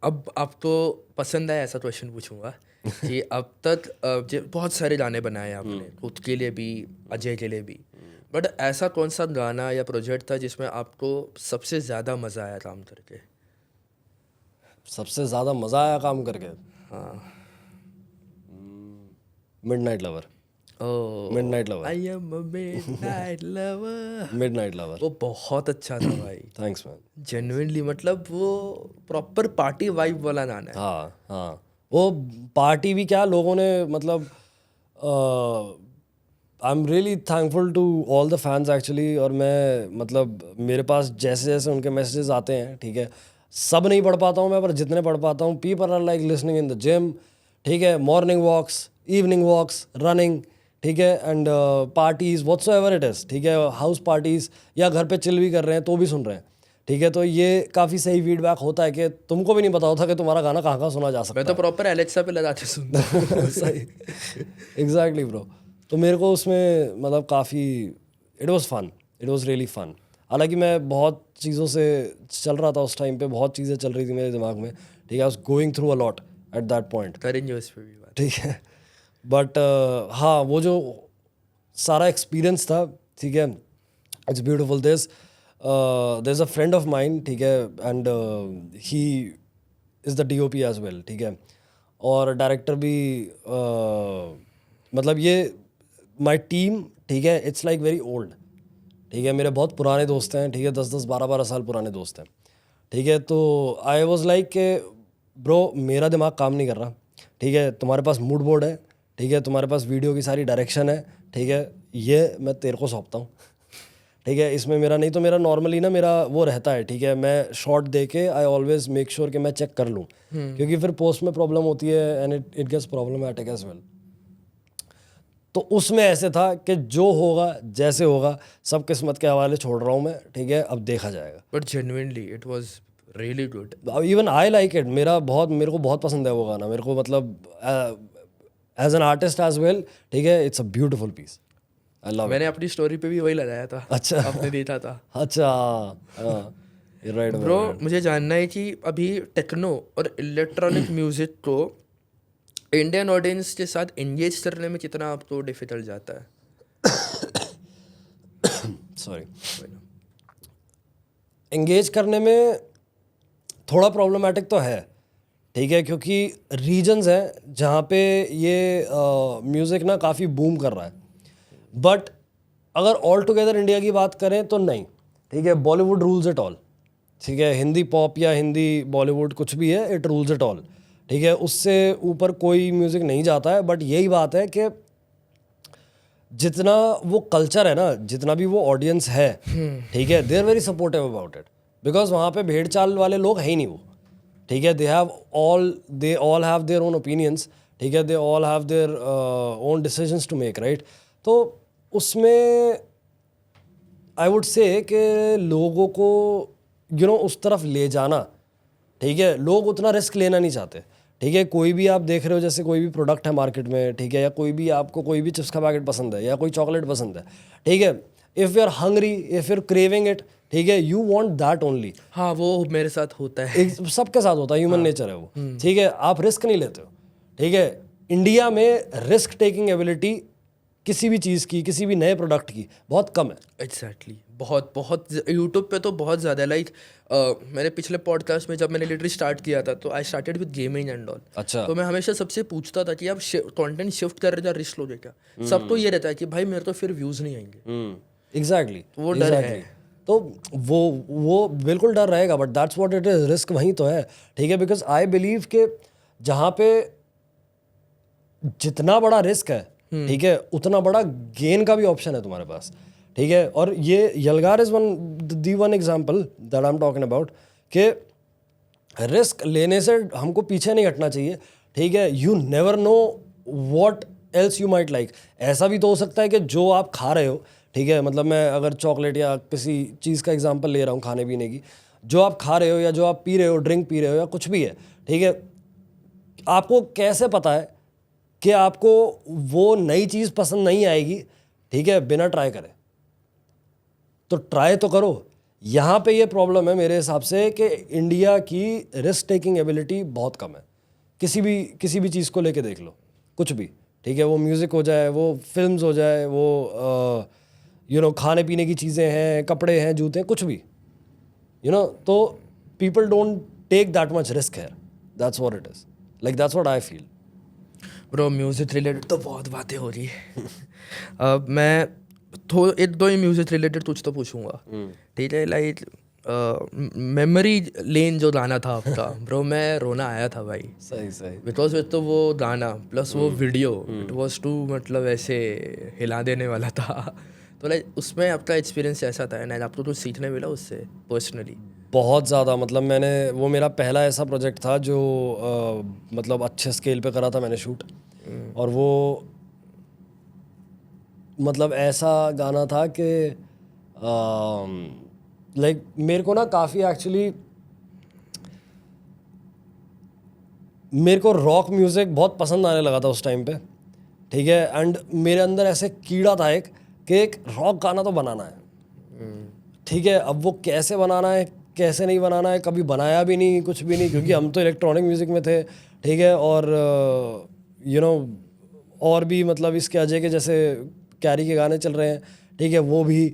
अब आपको पसंद है ऐसा क्वेश्चन पूछूंगा कि अब तक बहुत सारे गाने बनाए आपने, खुद के लिए भी, अजय के लिए भी, बट ऐसा कौन सा गाना या प्रोजेक्ट था जिसमें आपको सबसे ज़्यादा मज़ा आया काम करके? सबसे ज़्यादा मज़ा आया काम करके? हाँ, midnight lover. Oh Midnight Lover. I am a midnight lover, Midnight Lover. वो बहुत अच्छा था भाई, Thanks man. जेन्युइनली, मतलब वो प्रॉपर पार्टी वाइब वाला गाना है। हाँ वो पार्टी भी क्या लोगों ने मतलब I am really thankful to all the fans actually. और मैं मतलब मेरे पास जैसे जैसे उनके मैसेजेस आते हैं, ठीक है, सब नहीं पढ़ पाता हूँ मैं, पर जितने पढ़ पाता हूँ, people are like listening in the gym, ठीक है, morning walks, evening walks, running, ठीक है, and parties whatsoever it is, ठीक है, हाउस पार्टीज, या घर पे चिल भी कर रहे हैं तो भी सुन रहे हैं, ठीक है। तो ये काफ़ी सही फीडबैक होता है कि तुमको भी नहीं पता होता कि तुम्हारा गाना कहाँ कहाँ सुना जा सकता मैं तो प्रॉपर एलेक्सा पे लगा के सुनता हूँ। सही एग्जैक्टली ब्रो। तो मेरे को उसमें मतलब काफ़ी it was fun, it was really fun. हालांकि मैं बहुत चीज़ों से चल रहा था उस टाइम पे, बहुत चीज़ें चल रही थी मेरे दिमाग में, ठीक है, I was going through a lot at that point, करेंगे उस पे भी बात। ठीक है। बट हाँ, वो जो सारा एक्सपीरियंस था, ठीक है, it's beautiful. There is a friend of mine, ठीक है, and he is the DOP as well, ठीक है, और डायरेक्टर भी मतलब ये माई टीम, ठीक है, इट्स लाइक वेरी ओल्ड, ठीक है, मेरे बहुत पुराने दोस्त हैं, ठीक है, 10-10 12-12 साल पुराने दोस्त हैं, ठीक है। तो आई वॉज लाइक के ब्रो मेरा दिमाग काम नहीं कर रहा, ठीक है, तुम्हारे पास मूड बोर्ड है, ठीक है, तुम्हारे पास वीडियो की सारी डायरेक्शन है, ठीक है, ये मैं तेरे को सौंपता हूँ, ठीक है। इसमें मेरा नहीं तो मेरा नॉर्मली ना मेरा वो रहता है, ठीक है, मैं शॉट दे के आई ऑलवेज मेक श्योर कि मैं चेक कर लूँ, क्योंकि फिर पोस्ट में प्रॉब्लम होती है and it gets problematic as well. तो उसमें ऐसे था कि जो होगा जैसे होगा सब किस्मत के हवाले छोड़ रहा हूँ मैं, ठीक है, अब देखा जाएगा। But genuinely it was really good. Even I like it, मेरे को बहुत पसंद है वो गाना, मेरे को मतलब as an artist as well, ठीक है, it's a beautiful piece, I love. मैंने अपनी स्टोरी पे भी वही लगाया था। अच्छा। आपने देखा था? अच्छा, राइट ब्रो मुझे जानना है कि अभी टेक्नो और इलेक्ट्रॉनिक म्यूजिक को इंडियन ऑडियंस के साथ एंगेज करने में कितना आपको डिफिकल्ट जाता है? सॉरी, एंगेज करने में थोड़ा प्रॉब्लमेटिक तो है, ठीक है, क्योंकि रीजन्स हैं जहाँ पे ये म्यूज़िक ना काफ़ी बूम कर रहा है, बट अगर ऑल टुगेदर इंडिया की बात करें तो नहीं, ठीक है, बॉलीवुड रूल्स इट ऑल, ठीक है, हिंदी पॉप या हिंदी बॉलीवुड कुछ भी है, इट रूल्स इट ऑल, ठीक है, उससे ऊपर कोई म्यूज़िक नहीं जाता है। बट यही बात है कि जितना वो कल्चर है ना, जितना भी वो ऑडियंस है, ठीक है, they are very supportive about it, because वहाँ पे भेड़ चाल वाले लोग हैं ही नहीं वो, ठीक है, they all have their own opinions, ठीक है, they all have their own decisions to make, right. तो उसमें आई वुड से कि लोगों को उस तरफ ले जाना, ठीक है, लोग उतना रिस्क लेना नहीं चाहते, ठीक है। कोई भी आप देख रहे हो, जैसे कोई भी प्रोडक्ट है मार्केट में, ठीक है, या कोई भी आपको कोई भी चिप्स का पैकेट पसंद है या कोई चॉकलेट पसंद है, ठीक है, if you are hungry, if you are craving it, ठीक है, यू वांट दैट ओनली। हाँ, वो मेरे साथ होता है। सबके साथ होता है, ह्यूमन नेचर है वो, ठीक है। आप रिस्क नहीं लेते हो, ठीक है। इंडिया में रिस्क टेकिंग एबिलिटी किसी भी चीज़ की, किसी भी नए प्रोडक्ट की बहुत कम है। एग्जैक्टली, बहुत यूट्यूब पे तो बहुत ज़्यादा, लाइक मैंने पिछले पॉडकास्ट में जब मैंने लिटरली स्टार्ट किया था तो I started with gaming and all. अच्छा। तो मैं हमेशा सबसे पूछता था कि आप कंटेंट शिफ्ट कर रहे थे, रिस्क लोगे क्या? सबको ये रहता है कि भाई मेरे तो फिर व्यूज़ नहीं आएंगे। एग्जैक्टली, वो डर है। तो वो बिल्कुल डर रहेगा, but that's what it is, risk वहीं तो है, ठीक है। बिकॉज आई बिलीव कि जहाँ पे जितना बड़ा रिस्क है, ठीक है, उतना बड़ा गेन का भी ऑप्शन है तुम्हारे पास, ठीक है। और ये Yalgaar is one example that I am talking about, कि रिस्क लेने से हमको पीछे नहीं हटना चाहिए, ठीक है। You never know what else you might like. ऐसा भी तो हो सकता है कि जो आप खा रहे हो, ठीक है, मतलब मैं अगर चॉकलेट या किसी चीज़ का एग्जांपल ले रहा हूँ खाने पीने की, जो आप खा रहे हो या जो आप पी रहे हो, ड्रिंक पी रहे हो या कुछ भी है, ठीक है, आपको कैसे पता है कि आपको वो नई चीज़ पसंद नहीं आएगी, ठीक है, बिना ट्राई करे? तो ट्राई तो करो। यहाँ पे ये प्रॉब्लम है मेरे हिसाब से कि इंडिया की रिस्क टेकिंग एबिलिटी बहुत कम है। किसी भी चीज़ को लेके देख लो, कुछ भी, ठीक है, वो म्यूज़िक हो जाए, वो फिल्म्स हो जाए, वो खाने पीने की चीज़ें हैं, कपड़े हैं, जूते हैं, कुछ भी, तो people don't take that much risk है। That's what it is, like that's what I feel. Bro music related तो बहुत बातें हो रही है। अब मैं एक दो ही म्यूज़िक रिलेटेड कुछ तो पूछूंगा, ठीक है। लाइक मेमोरी लेन जो गाना था आपका ब्रो, मैं रोना आया था भाई, सही सही। बिकॉज विथ तो वो गाना प्लस वो वीडियो इट वाज टू मतलब ऐसे हिला देने वाला था। तो लाइक उसमें आपका एक्सपीरियंस ऐसा था एंड आपको कुछ सीखने मिला उससे पर्सनली? बहुत ज़्यादा, मतलब मैंने वो मेरा पहला ऐसा प्रोजेक्ट था जो मतलब अच्छे स्केल पे करा था मैंने शूट, और वो मतलब ऐसा गाना था कि लाइक मेरे को ना काफ़ी एक्चुअली मेरे को रॉक म्यूज़िक बहुत पसंद आने लगा था उस टाइम पे, ठीक है। एंड मेरे अंदर ऐसे कीड़ा था एक कि एक रॉक गाना तो बनाना है, ठीक है। अब वो कैसे बनाना है कैसे नहीं बनाना है, कभी बनाया भी नहीं कुछ भी नहीं, क्योंकि हम तो इलेक्ट्रॉनिक म्यूज़िक में थे, ठीक है। और यू नो और भी मतलब इसके अजय के जैसे कैरी के गाने चल रहे हैं, ठीक है, वो भी,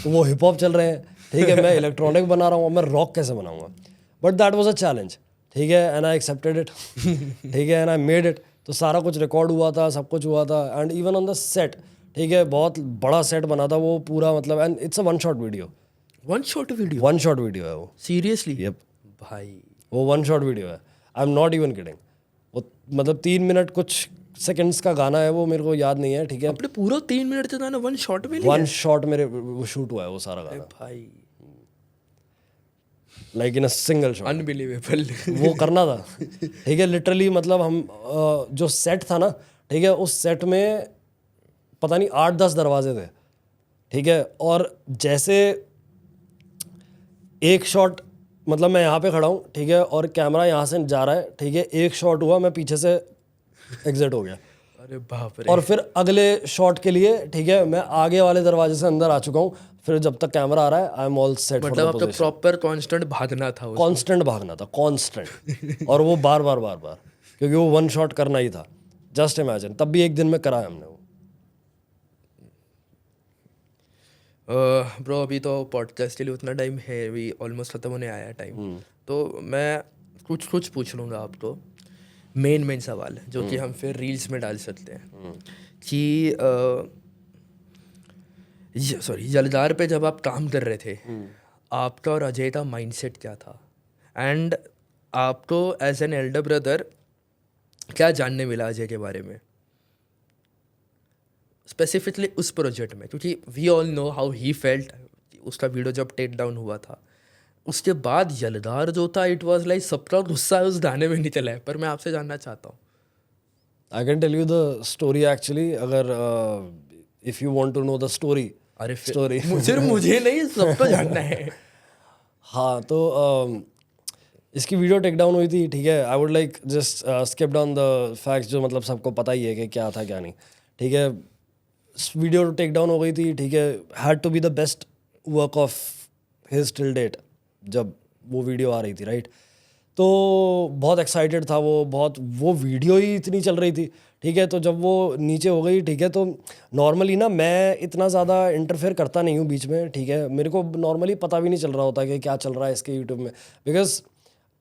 तो वो हिप हॉप चल रहे हैं, ठीक है। मैं इलेक्ट्रॉनिक बना रहा हूँ, मैं रॉक कैसे बनाऊँगा? But that was a challenge, ठीक है, एंड आई एक्सेप्टेड इट, ठीक है, एंड आई मेड इट। तो सारा कुछ रिकॉर्ड हुआ था, सब कुछ हुआ था, and even on the set, ठीक है, बहुत बड़ा सेट बना था वो पूरा, मतलब, and it's a one shot video है वो, सीरियसली? यप, भाई वो वन शॉट वीडियो है, I am not even kidding. वो मतलब 3 मिनट कुछ सेकंड्स का गाना है वो, मेरे को याद नहीं है, ठीक है। आपने पूरा 3 मिनट का गाना वन शॉट में लिया? वन शॉट मेरे वो शूट हुआ है वो सारा गाना, भाई like in a single shot, unbelievable. वो करना था, ठीक है। लिटरली मतलब हम जो सेट था ना, ठीक है, उस सेट में पता नहीं 8-10 दरवाजे थे, ठीक है। और जैसे एक शॉट, मतलब मैं यहाँ पे खड़ा हूँ, ठीक है, और कैमरा यहाँ से जा रहा है, ठीक है, एक शॉट हुआ, मैं पीछे से एग्जिट हो गया, अरे बाप रे। और फिर अगले शॉट के लिए, ठीक है, मैं आगे वाले दरवाजे से अंदर आ चुका हूँ, फिर जब तक कैमरा आ रहा है आई एम ऑल सेट। मतलब आपका प्रॉपर कांस्टेंट भागना था उसमें? कांस्टेंट भागना था, कांस्टेंट। और वो बार बार क्योंकि वो वन शॉट करना ही था, जस्ट इमेजिन, तब भी एक दिन में करा है हमने वो। ब्रो अभी तो पॉडकास्ट के लिए उतना टाइम है, अभी ऑलमोस्ट खत्म होने आया टाइम, तो मैं कुछ पूछ लूँगा आपको, मेन सवाल जो कि हम फिर रील्स में डाल सकते हैं कि सॉरी, जलदार पे जब आप काम कर रहे थे, आपका और अजय का माइंडसेट क्या था, एंड आपको एज एन एल्डर ब्रदर क्या जानने मिला अजय के बारे में स्पेसिफिकली उस प्रोजेक्ट में? क्योंकि we all know how he felt, उसका वीडियो जब टेक डाउन हुआ था, उसके बाद यलदार जो था, इट वाज लाइक सबका गुस्सा उस गाने में निकला है। पर मैं आपसे जानना चाहता हूँ, I can tell you the story actually, अगर if you want to know the story. अरे स्टोरी मुझे नहीं, सबको जानना है। हाँ, तो इसकी वीडियो टेक डाउन हुई थी, ठीक है। I would like just skip down the facts, जो मतलब सबको पता ही है कि क्या था क्या नहीं, ठीक है। वीडियो टेक डाउन हो गई थी, ठीक है, had to be the best work of his till date, जब वो वीडियो आ रही थी, राइट। तो बहुत एक्साइटेड था वो, वो वीडियो ही इतनी चल रही थी, ठीक है। तो जब वो नीचे हो गई, ठीक है, तो नॉर्मली ना मैं इतना ज़्यादा इंटरफेयर करता नहीं हूँ बीच में, ठीक है। मेरे को नॉर्मली पता भी नहीं चल रहा होता कि क्या चल रहा है इसके यूट्यूब में, because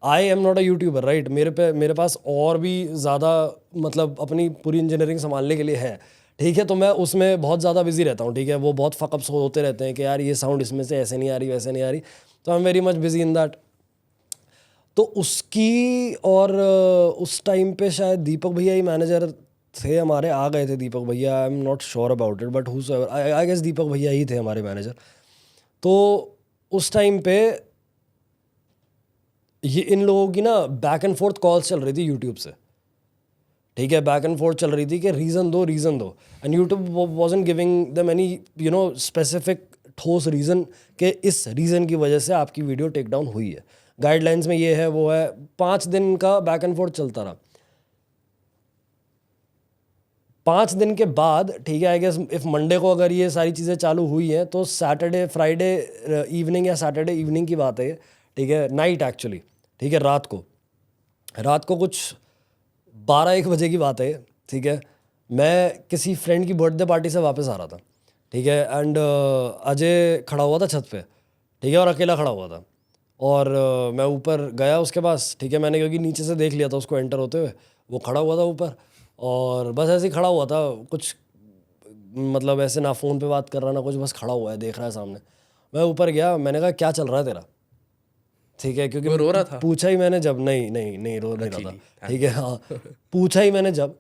I am not a YouTuber, right. मेरे पास और भी ज़्यादा मतलब अपनी पूरी इंजीनियरिंग संभालने के लिए है, ठीक है। तो मैं उसमें बहुत ज़्यादा बिजी रहता हूँ, ठीक है। वो बहुत फकअप्स होते रहते हैं कि यार ये साउंड इसमें से ऐसे नहीं आ रही, वैसे नहीं आ रही, तो I am very much busy in that. तो उसकी और उस टाइम पे शायद दीपक भैया ही मैनेजर थे हमारे, आ गए थे दीपक भैया, I am not sure about it, but whosever, I guess Deepak भैया ही थे हमारे मैनेजर। तो उस टाइम पे ये इन लोगों की ना बैक एंड फोर्थ कॉल्स चल रही थी यूट्यूब से, ठीक है, बैक एंड फोर्थ चल रही थी कि रीज़न दो, and YouTube wasn't giving them any specific ठोस रीज़न कि इस रीज़न की वजह से आपकी वीडियो टेक डाउन हुई है। गाइडलाइंस में ये है वो है, 5 दिन का बैक एंड फोर्थ चलता रहा। 5 दिन के बाद, ठीक है, आई गेस इफ मंडे को अगर ये सारी चीज़ें चालू हुई हैं तो सैटरडे फ्राइडे इवनिंग या सैटरडे इवनिंग की बात है, ठीक है, नाइट एक्चुअली, ठीक है, रात को कुछ 12-1 बजे की बात है, ठीक है। मैं किसी फ्रेंड की बर्थडे पार्टी से वापस आ रहा था, ठीक है, एंड अजय खड़ा हुआ था छत पे, ठीक है, और अकेला खड़ा हुआ था, और मैं ऊपर गया उसके पास, ठीक है, मैंने क्योंकि नीचे से देख लिया था उसको एंटर होते हुए, वो खड़ा हुआ था ऊपर, और बस ऐसे ही खड़ा हुआ था, कुछ मतलब ऐसे ना फ़ोन पे बात कर रहा ना कुछ, बस खड़ा हुआ है देख रहा है सामने। मैं ऊपर गया, मैंने कहा क्या चल रहा है तेरा, ठीक है, क्योंकि वो रो रहा था? पूछा ही मैंने जब, नहीं रो नहीं रहा था, ठीक है, हाँ पूछा ही मैंने जब,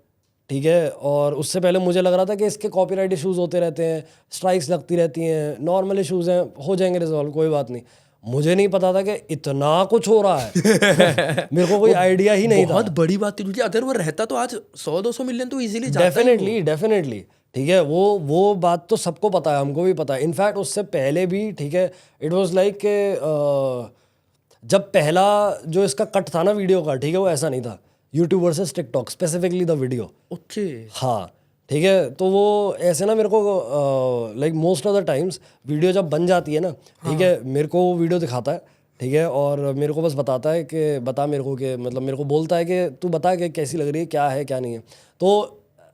ठीक है। और उससे पहले मुझे लग रहा था कि इसके कॉपीराइट इश्यूज होते रहते हैं, स्ट्राइक्स लगती रहती हैं, नॉर्मल इश्यूज हैं, हो जाएंगे रिजॉल्व, कोई बात नहीं। मुझे नहीं पता था कि इतना कुछ हो रहा है मेरे को कोई आइडिया ही नहीं था। बहुत बड़ी बात थी, क्योंकि अगर वो रहता तो आज 100-200 मिलियन तो इजीली जाता ही वो। डेफिनेटली ठीक है, वो बात तो सबको पता है, हमको भी पता है। इनफैक्ट उससे पहले भी, ठीक है, इट वाज लाइक जब पहला जो इसका कट था ना वीडियो का, ठीक है, वो ऐसा नहीं था, YouTube versus TikTok, specifically the video. Okay. हाँ ठीक है, तो वो ऐसे ना मेरे को like most of the times video जब बन जाती है ना, ठीक है, मेरे को वो वीडियो दिखाता है, ठीक है, और मेरे को बस बताता है कि बता मेरे को, कि मतलब मेरे को बोलता है कि तू बता कि कैसी लग रही है, क्या है क्या नहीं है। तो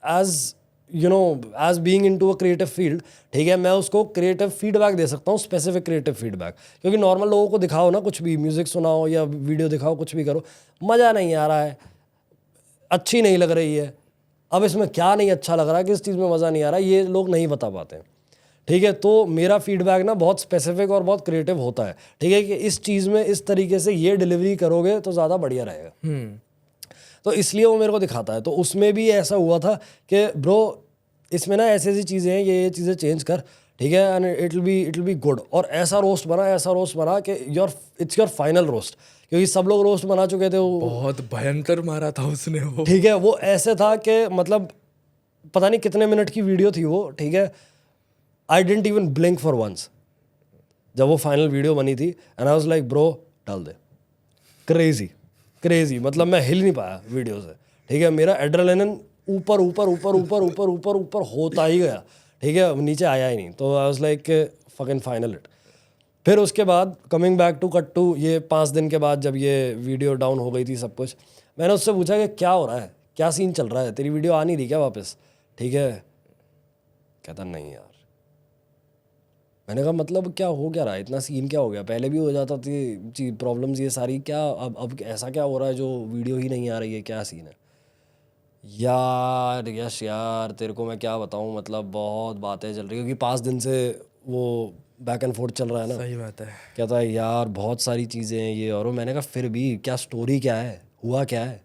as you know, as being into a creative field, ठीक है, मैं उसको क्रिएटिव फीडबैक दे सकता हूँ, स्पेसिफिक क्रिएटिव फीडबैक। क्योंकि नॉर्मल लोगों को दिखाओ ना कुछ भी, म्यूजिक सुनाओ या वीडियो दिखाओ, कुछ भी करो, मज़ा नहीं आ रहा है, अच्छी नहीं लग रही है, अब इसमें क्या नहीं अच्छा लग रहा है, किस चीज़ में मज़ा नहीं आ रहा है, ये लोग नहीं बता पाते हैं, ठीक है। तो मेरा फीडबैक ना बहुत स्पेसिफिक और बहुत क्रिएटिव होता है, ठीक है, कि इस चीज़ में इस तरीके से ये डिलीवरी करोगे तो ज़्यादा बढ़िया रहेगा। तो इसलिए वो मेरे को दिखाता है। तो उसमें भी ऐसा हुआ था कि ब्रो इसमें ना ऐसी ऐसी चीज़ें हैं, ये चीज़ें चेंज कर, ठीक है, and it will be good. और ऐसा रोस्ट बना कि इट्स योर फाइनल रोस्ट, क्योंकि सब लोग रोस्ट बना चुके थे। वो बहुत भयंकर मारा था उसने वो। ठीक है, वो ऐसे था कि मतलब पता नहीं कितने मिनट की वीडियो थी वो, ठीक है, I didn't even blink for once जब वो फाइनल वीडियो बनी थी, and I was like bro डाल दे। क्रेजी, मतलब मैं हिल नहीं पाया वीडियो से, ठीक है, मेरा एड्रेनलिन ऊपर होता ही गया, ठीक है, नीचे आया ही नहीं। तो I was like fucking final it. फिर उसके बाद coming back to cut to, ये 5 दिन के बाद जब ये वीडियो डाउन हो गई थी सब कुछ, मैंने उससे पूछा कि क्या हो रहा है, क्या सीन चल रहा है, तेरी वीडियो आ नहीं रही क्या वापस, ठीक है। कहता नहीं यार। मैंने कहा मतलब क्या हो क्या रहा है, इतना सीन क्या हो गया, पहले भी हो जाता थी प्रॉब्लम्स ये सारी, क्या अब ऐसा क्या हो रहा है जो वीडियो ही नहीं आ रही है, क्या सीन है यार। यश यार तेरे को मैं क्या बताऊँ, मतलब बहुत बातें चल रही है, क्योंकि 5 दिन से वो बैक एंड फोर्थ चल रहा है ना। सही बात है। कहता है यार बहुत सारी चीज़ें हैं ये, और वो मैंने कहा फिर भी क्या स्टोरी क्या है, हुआ क्या है,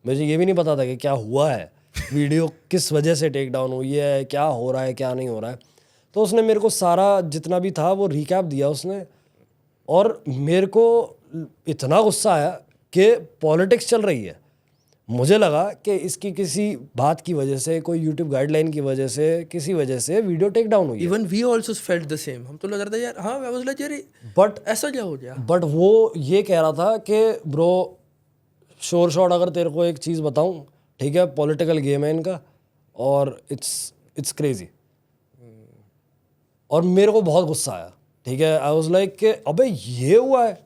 मुझे ये भी नहीं पता था कि क्या हुआ है, वीडियो किस वजह से टेक डाउन हुई है, क्या हो रहा है क्या नहीं हो रहा है। तो उसने मेरे को सारा जितना भी था वो रिकैप दिया उसने, और मेरे को इतना गुस्सा आया कि पॉलिटिक्स चल रही है। मुझे लगा कि इसकी किसी बात की वजह से, कोई यूट्यूब गाइडलाइन की वजह से, किसी वजह से वीडियो टेक डाउन हुई है। Even we also felt the same, हम तो लग रहा था यार, हाँ, आई वाज लाइक यार बट ऐसा क्या हो गया। बट वो ये कह रहा था कि ब्रो शोर शॉट अगर तेरे को एक चीज़ बताऊं, ठीक है, पॉलिटिकल गेम है इनका, और इट्स क्रेजी। और मेरे को बहुत गुस्सा आया, ठीक है, आई वाज लाइक कि अबे ये हुआ है,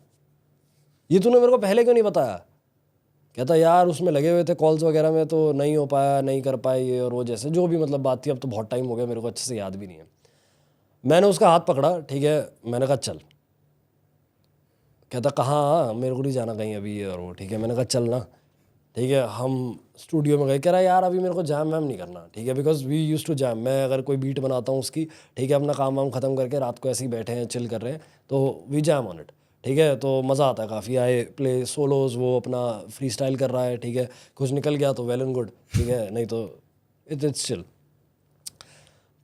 ये तूने मेरे को पहले क्यों नहीं बताया। कहता यार उसमें लगे हुए थे कॉल्स वगैरह में, तो नहीं हो पाया, नहीं कर पाए ये और वो, जैसे जो भी मतलब बात थी। अब तो बहुत टाइम हो गया, मेरे को अच्छे से याद भी नहीं है। मैंने उसका हाथ पकड़ा, ठीक है, मैंने कहा चल। कहता कहाँ, मेरे को नहीं जाना कहीं अभी ये और वो, ठीक है। मैंने कहा चल ना, ठीक है, हम स्टूडियो में गए। कह रहा यार अभी मेरे को जैम वैम नहीं करना, ठीक है, because we use to jam. मैं अगर कोई बीट बनाता हूँ उसकी, ठीक है, अपना काम वाम ख़त्म करके रात को ऐसे ही बैठे हैं, चिल कर रहे हैं, तो वी जैम ऑन इट, ठीक है। तो मज़ा आता है काफ़ी। आए प्ले सोलोज, वो अपना फ्री स्टाइल कर रहा है, ठीक है, कुछ निकल गया तो वेल एंड गुड, ठीक है, नहीं तो इट्स चिल।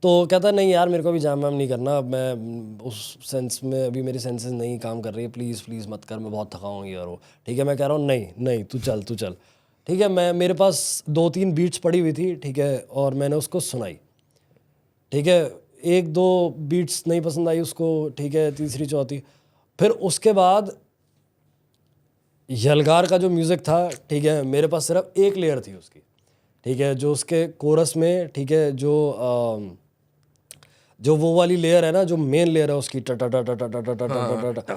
तो कहता नहीं यार मेरे को भी जाम वाम नहीं करना, अब मैं उस सेंस में अभी मेरी सेंसेस नहीं काम कर रही है, प्लीज़ मत कर, मैं बहुत थका हूँ ये और वो, ठीक है। मैं कह रहा हूँ नहीं तू चल, ठीक है। मेरे पास 2-3 बीट्स पड़ी हुई थी, ठीक है, और मैंने उसको सुनाई, ठीक है। 1-2 बीट्स नहीं पसंद आई उसको, ठीक है, तीसरी चौथी। फिर उसके बाद यलगार का जो म्यूज़िक था, ठीक है, मेरे पास सिर्फ एक लेयर थी उसकी, ठीक है, जो उसके कोरस में, ठीक है, जो वो वाली लेयर है ना, जो मेन लेयर है उसकी, टा टा टा टा टा टा टा टा टा टा,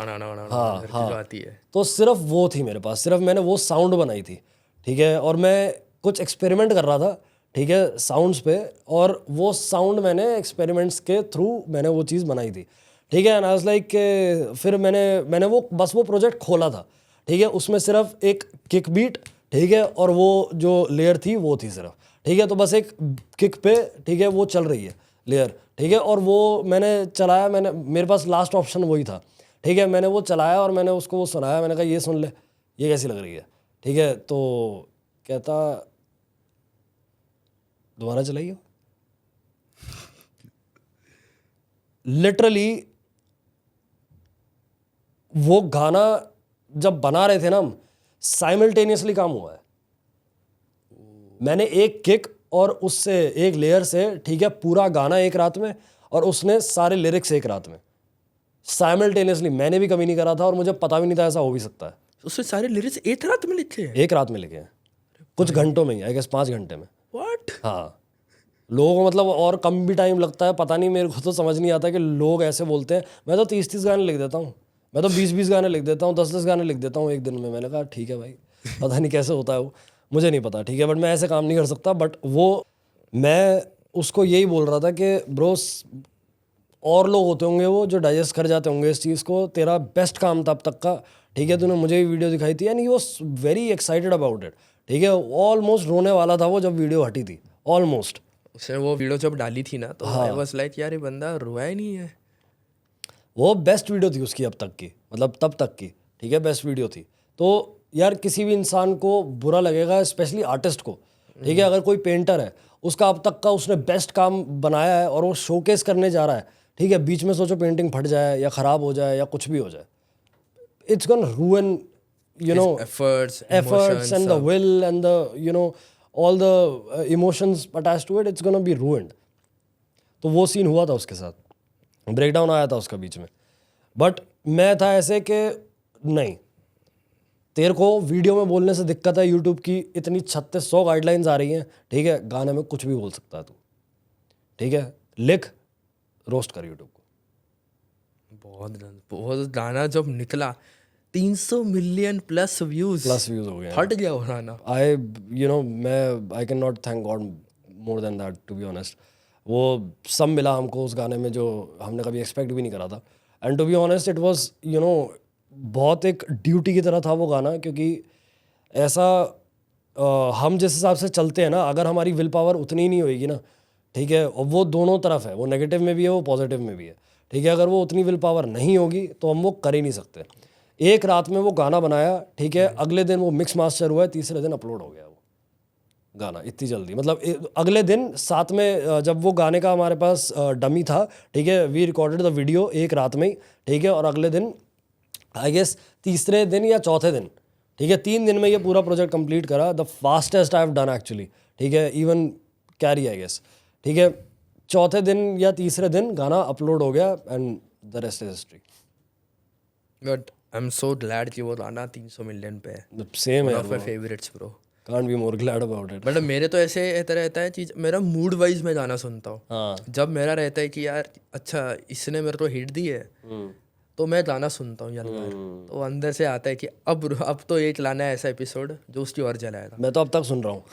हाँ, आती है, तो सिर्फ वो थी मेरे पास, सिर्फ मैंने वो साउंड बनाई थी, ठीक है। और मैं कुछ एक्सपेरिमेंट कर रहा था, ठीक है, साउंड्स पे, और वो साउंड मैंने एक्सपेरिमेंट्स के थ्रू मैंने वो चीज़ बनाई थी, ठीक है। एंड आई वाज लाइक फिर मैंने वो बस वो प्रोजेक्ट खोला था, ठीक है, उसमें सिर्फ एक किक बीट, ठीक है, और वो जो लेयर थी वो थी सिर्फ, ठीक है, तो बस एक किक पे, ठीक है, वो चल रही है लेयर, ठीक है, और वो मैंने चलाया, मैंने, मेरे पास लास्ट ऑप्शन वही था, ठीक है, मैंने वो चलाया और मैंने उसको वो सुनाया, मैंने कहा ये सुन ले, ये कैसी लग रही है, ठीक है, तो कहता दोबारा चलाइए। लिटरली वो गाना जब बना रहे थे ना हम, साइमल्टेनियसली काम हुआ है। मैंने एक किक और उससे एक लेयर से, ठीक है, पूरा गाना एक रात में, और उसने सारे लिरिक्स एक रात में, साइमल्टेनियसली। मैंने भी कभी नहीं करा था और मुझे पता भी नहीं था ऐसा हो भी सकता है। उसने सारे लिरिक्स एक रात में लिखे हैं? एक रात में लिखे हैं, कुछ घंटों में ही, आई गेस 5 घंटे में। व्हाट? हाँ, लोगों को मतलब और कम भी टाइम लगता है, पता नहीं, मेरे को तो समझ नहीं आता कि लोग ऐसे बोलते हैं। मैं तो 30-30 गाने लिख देता हूँ, मैं तो 20-20 गाने लिख देता हूँ, 10-10 गाने लिख देता हूँ एक दिन में। मैंने कहा ठीक है भाई, पता नहीं कैसे होता है वो, मुझे नहीं पता, ठीक है, बट मैं ऐसे काम नहीं कर सकता। बट वो, मैं उसको यही बोल रहा था कि ब्रो, और लोग होते होंगे वो जो डाइजेस्ट कर जाते होंगे इस चीज़ को, तेरा बेस्ट काम था अब तक का, ठीक है, तूने मुझे भी वीडियो दिखाई थी and he was very excited about it, ठीक है, ऑलमोस्ट रोने वाला था वो जब वीडियो हटी थी, ऑलमोस्ट। उसने वो वीडियो जब डाली थी ना, तो आई वाज लाइक यार ये बंदा रोया ही नहीं है। वो बेस्ट वीडियो थी उसकी अब तक की, मतलब तब तक की, ठीक है, बेस्ट वीडियो थी। तो यार किसी भी इंसान को बुरा लगेगा, स्पेशली आर्टिस्ट को, ठीक है, अगर कोई पेंटर है, उसका अब तक का उसने बेस्ट काम बनाया है और वो शोकेस करने जा रहा है, ठीक है, बीच में सोचो पेंटिंग फट जाए या ख़राब हो जाए या कुछ भी हो जाए, it's gonna रूइन, you know, efforts and the will and the, you know, all the emotions attached to it, it's gonna be ruined. तो वो सीन हुआ था उसके साथ, ब्रेकडाउन आया था उसका बीच में। बट मैं था ऐसे कि नहीं, तेरे को वीडियो में बोलने से दिक्कत है, यूट्यूब की इतनी 3600 गाइडलाइंस आ रही हैं, ठीक है, गाने में कुछ भी बोल सकता है तू, ठीक है, लिख, रोस्ट कर यूट्यूब को। बहुत गाना जब निकला 300 मिलियन प्लस व्यूज हो गए, फट गया वो गाना। I can not thank God more than that, to be honest. वो सब मिला हमको उस गाने में जो हमने कभी एक्सपेक्ट भी नहीं करा था। And to be honest it was, बहुत एक ड्यूटी की तरह था वो गाना, क्योंकि ऐसा हम जिस हिसाब से चलते हैं ना, अगर हमारी विल पावर उतनी ही नहीं होएगी ना, ठीक है, और वो दोनों तरफ है, वो नेगेटिव में भी है, वो पॉजिटिव में भी है, ठीक है, अगर वो उतनी विल पावर नहीं होगी तो हम वो कर ही नहीं सकते। एक रात में वो गाना बनाया, ठीक है, अगले दिन वो मिक्स मास्टर हुआ है, तीसरे दिन अपलोड हो गया वो गाना, इतनी जल्दी, मतलब अगले दिन साथ में जब वो गाने का हमारे पास डमी था, ठीक है, वी रिकॉर्डेड द वीडियो एक रात में ही, ठीक है, और अगले दिन आई गेस तीसरे दिन या चौथे दिन, ठीक है, 3 दिन में ये पूरा प्रोजेक्ट कंप्लीट करा, the fastest I have done actually, ठीक है, इवन कैरी आई गेस, ठीक है, चौथे दिन या तीसरे दिन गाना अपलोड हो गया and the rest is history. But I am so glad कि वो गाना 300 मिलियन पे है। सेम है, one of my favourites bro, can't be more glad about it. मतलब मेरे तो ऐसे रहता है चीज, मेरा मूड वाइज मैं गाना सुनता हूँ। हाँ, जब मेरा रहता है कि यार अच्छा इसने मेरे को हिट दी है, तो मैं गाना सुनता हूँ यार, तो अंदर से आता है कि अब तो एक लाना है ऐसा एपिसोड जो उसकी और जलाएगा। मैं तो अब तक सुन रहा हूँ।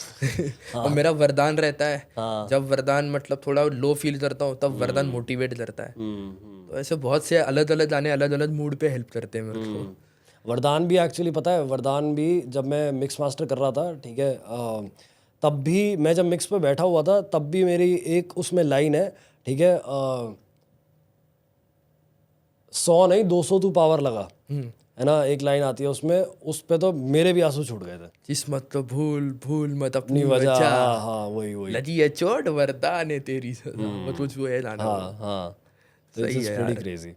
और मेरा वरदान रहता है, हाँ। जब वरदान मतलब थोड़ा लो फील करता हूँ तब वरदान मोटिवेट करता है। तो ऐसे बहुत से अलग अलग गाने अलग अलग मूड पे हेल्प करते हैं मेरे को। वरदान भी एक्चुअली पता है, वरदान भी जब मैं मिक्स मास्टर कर रहा था, ठीक है, तब भी मैं जब मिक्स पे बैठा हुआ था, तब भी मेरी एक उसमें लाइन है, ठीक है, 100 नहीं 200 तू पावर लगा, है ना, एक लाइन आती है उसमें, उस पे तो मेरे भी आंसू छूट गए थे। किस्मत तो भूल भूल मत अपनी वजह, वजह, हाँ वही लगी है चोट वरदान है तेरी सजा, वो कुछ वो है गाना। हाँ, सही है यार। क्रेजी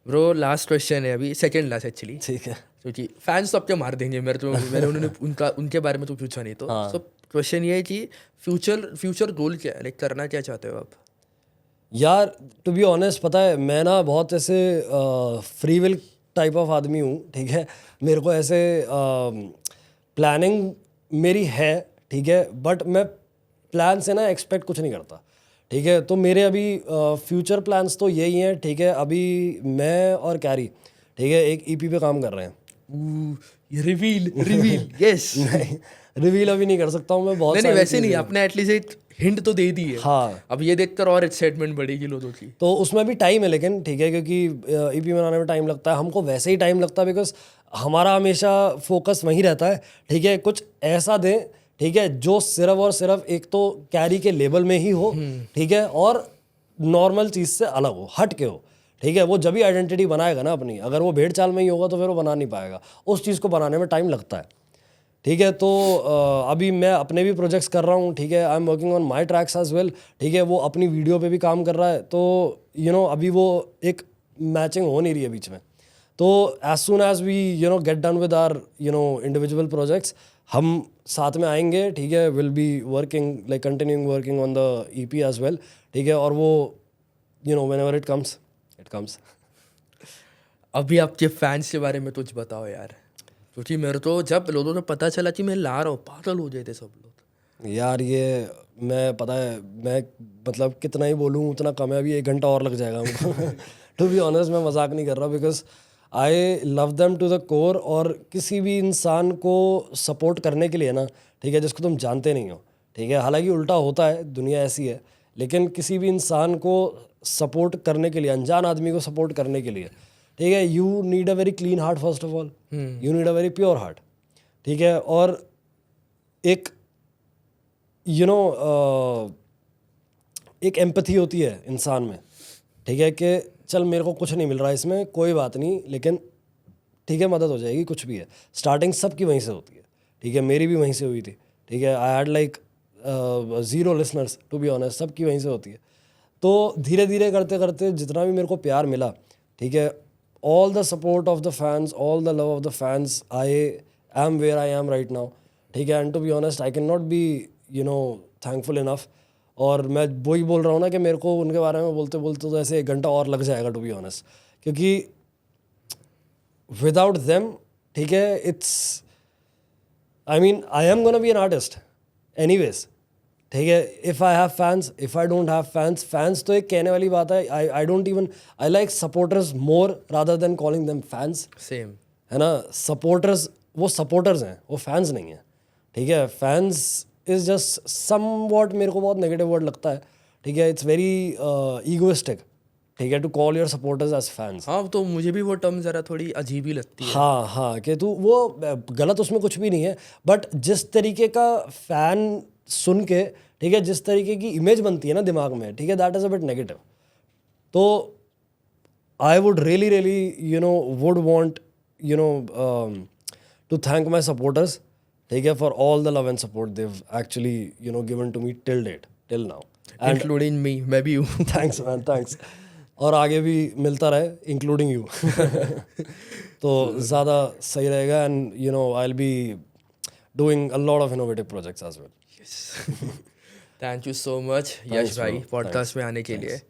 ब्रो लास्ट क्वेश्चन है अभी, सेकंड लास्ट एक्चुअली, ठीक है, क्योंकि फैंस तो आपके मार देंगे मैंने उन्होंने उनके बारे में तो पूछा नहीं, तो सो क्वेश्चन ये है कि फ्यूचर गोल क्या है, लाइक करना क्या चाहते हो आप? यार टू बी ऑनेस्ट पता है, मैं ना बहुत ऐसे फ्री विल टाइप ऑफ आदमी हूँ, ठीक है, मेरे को ऐसे प्लानिंग मेरी है, ठीक है, बट मैं प्लान से ना एक्सपेक्ट कुछ नहीं करता, ठीक है, तो मेरे अभी फ्यूचर प्लान्स तो यही हैं, ठीक है, अभी मैं और कैरी, ठीक है, एक ईपी पे काम कर रहे हैं। रिवील यस नहीं, रिवील अभी नहीं कर सकता हूँ मैं, बहुत नहीं वैसे नहीं, आपने एटलीस्ट एक हिंट तो दे दी है। हाँ, अब ये देखकर और एक्साइटमेंट बढ़ेगी लोगों की। तो उसमें भी टाइम है लेकिन, ठीक है, क्योंकि ईपी बनाने में टाइम लगता है, हमको वैसे ही टाइम लगता है, बिकॉज हमारा हमेशा फोकस वहीं रहता है, ठीक है, कुछ ऐसा दें, ठीक है, जो सिर्फ और सिर्फ एक तो कैरी के लेबल में ही हो, ठीक है, और नॉर्मल चीज़ से अलग हो, हट के हो, ठीक है। वो जब भी आइडेंटिटी बनाएगा ना अपनी, अगर वो भेड़ चाल में ही होगा तो फिर वो बना नहीं पाएगा, उस चीज़ को बनाने में टाइम लगता है, ठीक है। तो अभी मैं अपने भी प्रोजेक्ट्स कर रहा हूँ, ठीक है, I am working on my tracks as well, ठीक है। वो अपनी वीडियो पे भी काम कर रहा है, तो अभी वो एक मैचिंग हो नहीं रही है बीच में। तो as soon as we get done with our individual projects, हम साथ में आएंगे, ठीक है। Will be working like continuing working on the EP as well, ठीक है। और वो व्हेनेवर इट कम्स। अभी आपके फैंस के बारे में कुछ बताओ यार, क्योंकि मेरे तो जब लोगों को पता चला कि मैं ला रहा हूँ, पागल हो गए थे सब लोग यार। ये मैं पता है, मैं मतलब कितना ही बोलूँ उतना कम है, अभी 1 घंटा और लग जाएगा हमको टू बी ऑनेस्ट, मैं मजाक नहीं कर रहा, because I love them to the core. और किसी भी इंसान को सपोर्ट करने के लिए ना, ठीक है, जिसको तुम जानते नहीं हो, ठीक है, हालांकि उल्टा होता है, दुनिया ऐसी है, लेकिन किसी भी इंसान को सपोर्ट करने के लिए, अनजान आदमी को सपोर्ट करने के लिए, ठीक है, you need a very clean heart first of all, you need a very pure heart, ठीक है। और एक एक एम्पैथी होती है इंसान में, ठीक है, कि चल मेरे को कुछ नहीं मिल रहा इसमें, कोई बात नहीं, लेकिन ठीक है, मदद हो जाएगी, कुछ भी है। स्टार्टिंग सबकी वहीं से होती है, ठीक है, मेरी भी वहीं से हुई थी, ठीक है। I had like 0 listeners to be honest, सबकी वहीं से होती है। तो धीरे धीरे करते करते जितना भी मेरे को प्यार मिला, ठीक है, all the support of the fans, all the love of the fans, I am where I am right now, ठीक है। And to be honest I can not be thankful enough. और मैं वही बोल रहा हूँ ना कि मेरे को उनके बारे में बोलते बोलते तो ऐसे 1 घंटा और लग जाएगा टू बी ऑनेस्ट, क्योंकि विदाउट देम, ठीक है, it's I mean I am gonna be an artist anyways, ठीक है। If I have fans, if I don't have fans, fans तो एक कहने वाली बात है। I don't even, I like supporters more rather than calling them fans, same है ना। सपोर्टर्स वो सपोर्टर्स हैं, वो फैंस नहीं है, ठीक है। फैंस इज़ जस्ट समवॉट, मेरे को बहुत नेगेटिव वर्ड लगता है, ठीक है। इट्स वेरी ईगोइस्टिक, ठीक है, to call your supporters as fans. हाँ, तो मुझे भी वो टर्म ज़रा थोड़ी अजीब ही लगती है। हाँ हाँ, कि तू वो गलत, उसमें कुछ भी नहीं है, बट जिस तरीके का फ़ैन सुन के, ठीक है, जिस तरीके की इमेज बनती है ना दिमाग में, ठीक है, that is a bit negative. तो I would really would want to thank my supporters, ठीक है, for all the love and support they've actually given to me till date, till now, including me, मैं भी हूँ। Thanks man, thanks. और आगे भी मिलता रहे, इंक्लूडिंग यू तो ज़्यादा सही रहेगा। And I will be doing a lot of innovative projects as well. Thank you so much Yash भाई पॉडकास्ट में आने के लिए,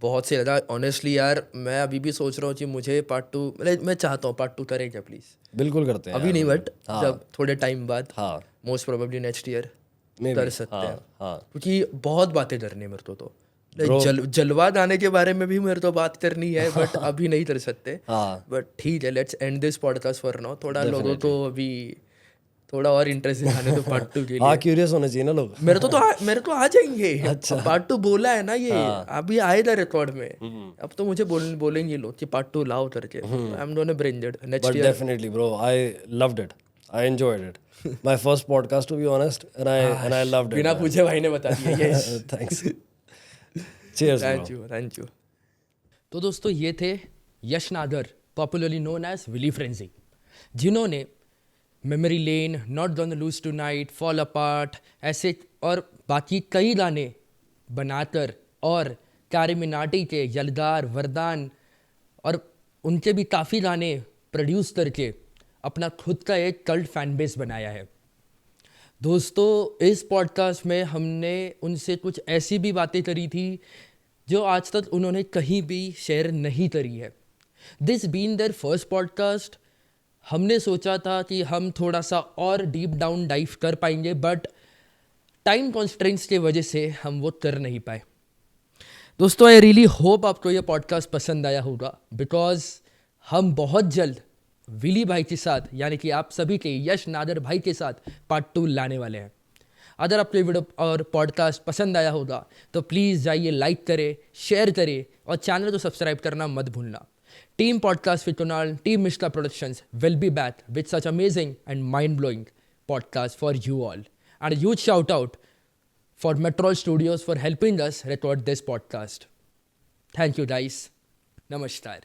बहुत से ज़्यादा। ऑनेस्टली यार, मैं अभी भी सोच रहा हूँ कि मुझे पार्ट 2, मतलब मैं चाहता हूँ पार्ट 2 करें क्या प्लीज़। बिल्कुल करते हैं अभी नहीं, बट हाँ। जब थोड़े टाइम बाद, हाँ, most probably next year Maybe, कर सकते हाँ, हैं, हाँ। क्योंकि बहुत बातें करनी है मेरे को तो। जलवा गाने के बारे में भी मेरे को बात करनी है, बट अभी नहीं कर सकते। हाँ। बट ठीक है, let's end this podcast for now. थोड़ा लोगों तो अभी थोड़ा और इंटरेस्ट दिखाने तो पार्ट 2 के हाँ, लिए। क्यूरियस होने चाहिए ना लोग। मेरे तो आ जाएंगे। अच्छा, पार्ट 2 बोला है ना, ये अभी आएगा रिकॉर्ड में। अब तो मुझे बोलेंगे लोग कि पार्ट 2 लाओ करके। I am gonna bring it next But year. definitely, bro, I loved it. I enjoyed it. My first podcast, to be honest, and I loved it. बिना man. पूछे भाई ने बता दिया। Yes, Thanks. Cheers, bro. Thank you. तो दोस्तों, ये थे Yash Nadar, popularly known as Willy Frenzy, जिन्होंने memory lane, not gonna lose tonight, fall apart ऐसे और बाकी कई गाने बनाकर, और कैरी मिनाटी के यलगार, वरदान और उनके भी काफ़ी गाने प्रोड्यूस करके अपना खुद का एक कल्ट फैन बेस बनाया है। दोस्तों, इस पॉडकास्ट में हमने उनसे कुछ ऐसी भी बातें करी थी जो आज तक उन्होंने कहीं भी शेयर नहीं करी है। This being their first podcast, हमने सोचा था कि हम थोड़ा सा और डीप डाउन डाइव कर पाएंगे, बट टाइम कॉन्स्ट्रेंट्स की वजह से हम वो कर नहीं पाए। दोस्तों, आई रियली होप आपको ये पॉडकास्ट पसंद आया होगा, बिकॉज हम बहुत जल्द विली भाई के साथ, यानी कि आप सभी के यश नादर भाई के साथ पार्ट 2 लाने वाले हैं। अगर आपको ये वीडियो और पॉडकास्ट पसंद आया होगा तो प्लीज़ जाइए, लाइक करें, शेयर करें और चैनल को सब्सक्राइब करना मत भूलना। Team podcast with Kunal, team Mishra productions will be back with such amazing and mind blowing podcast for you all. and a huge shout out for Metrol Studios for helping us record this podcast. Thank you guys. Namaskar.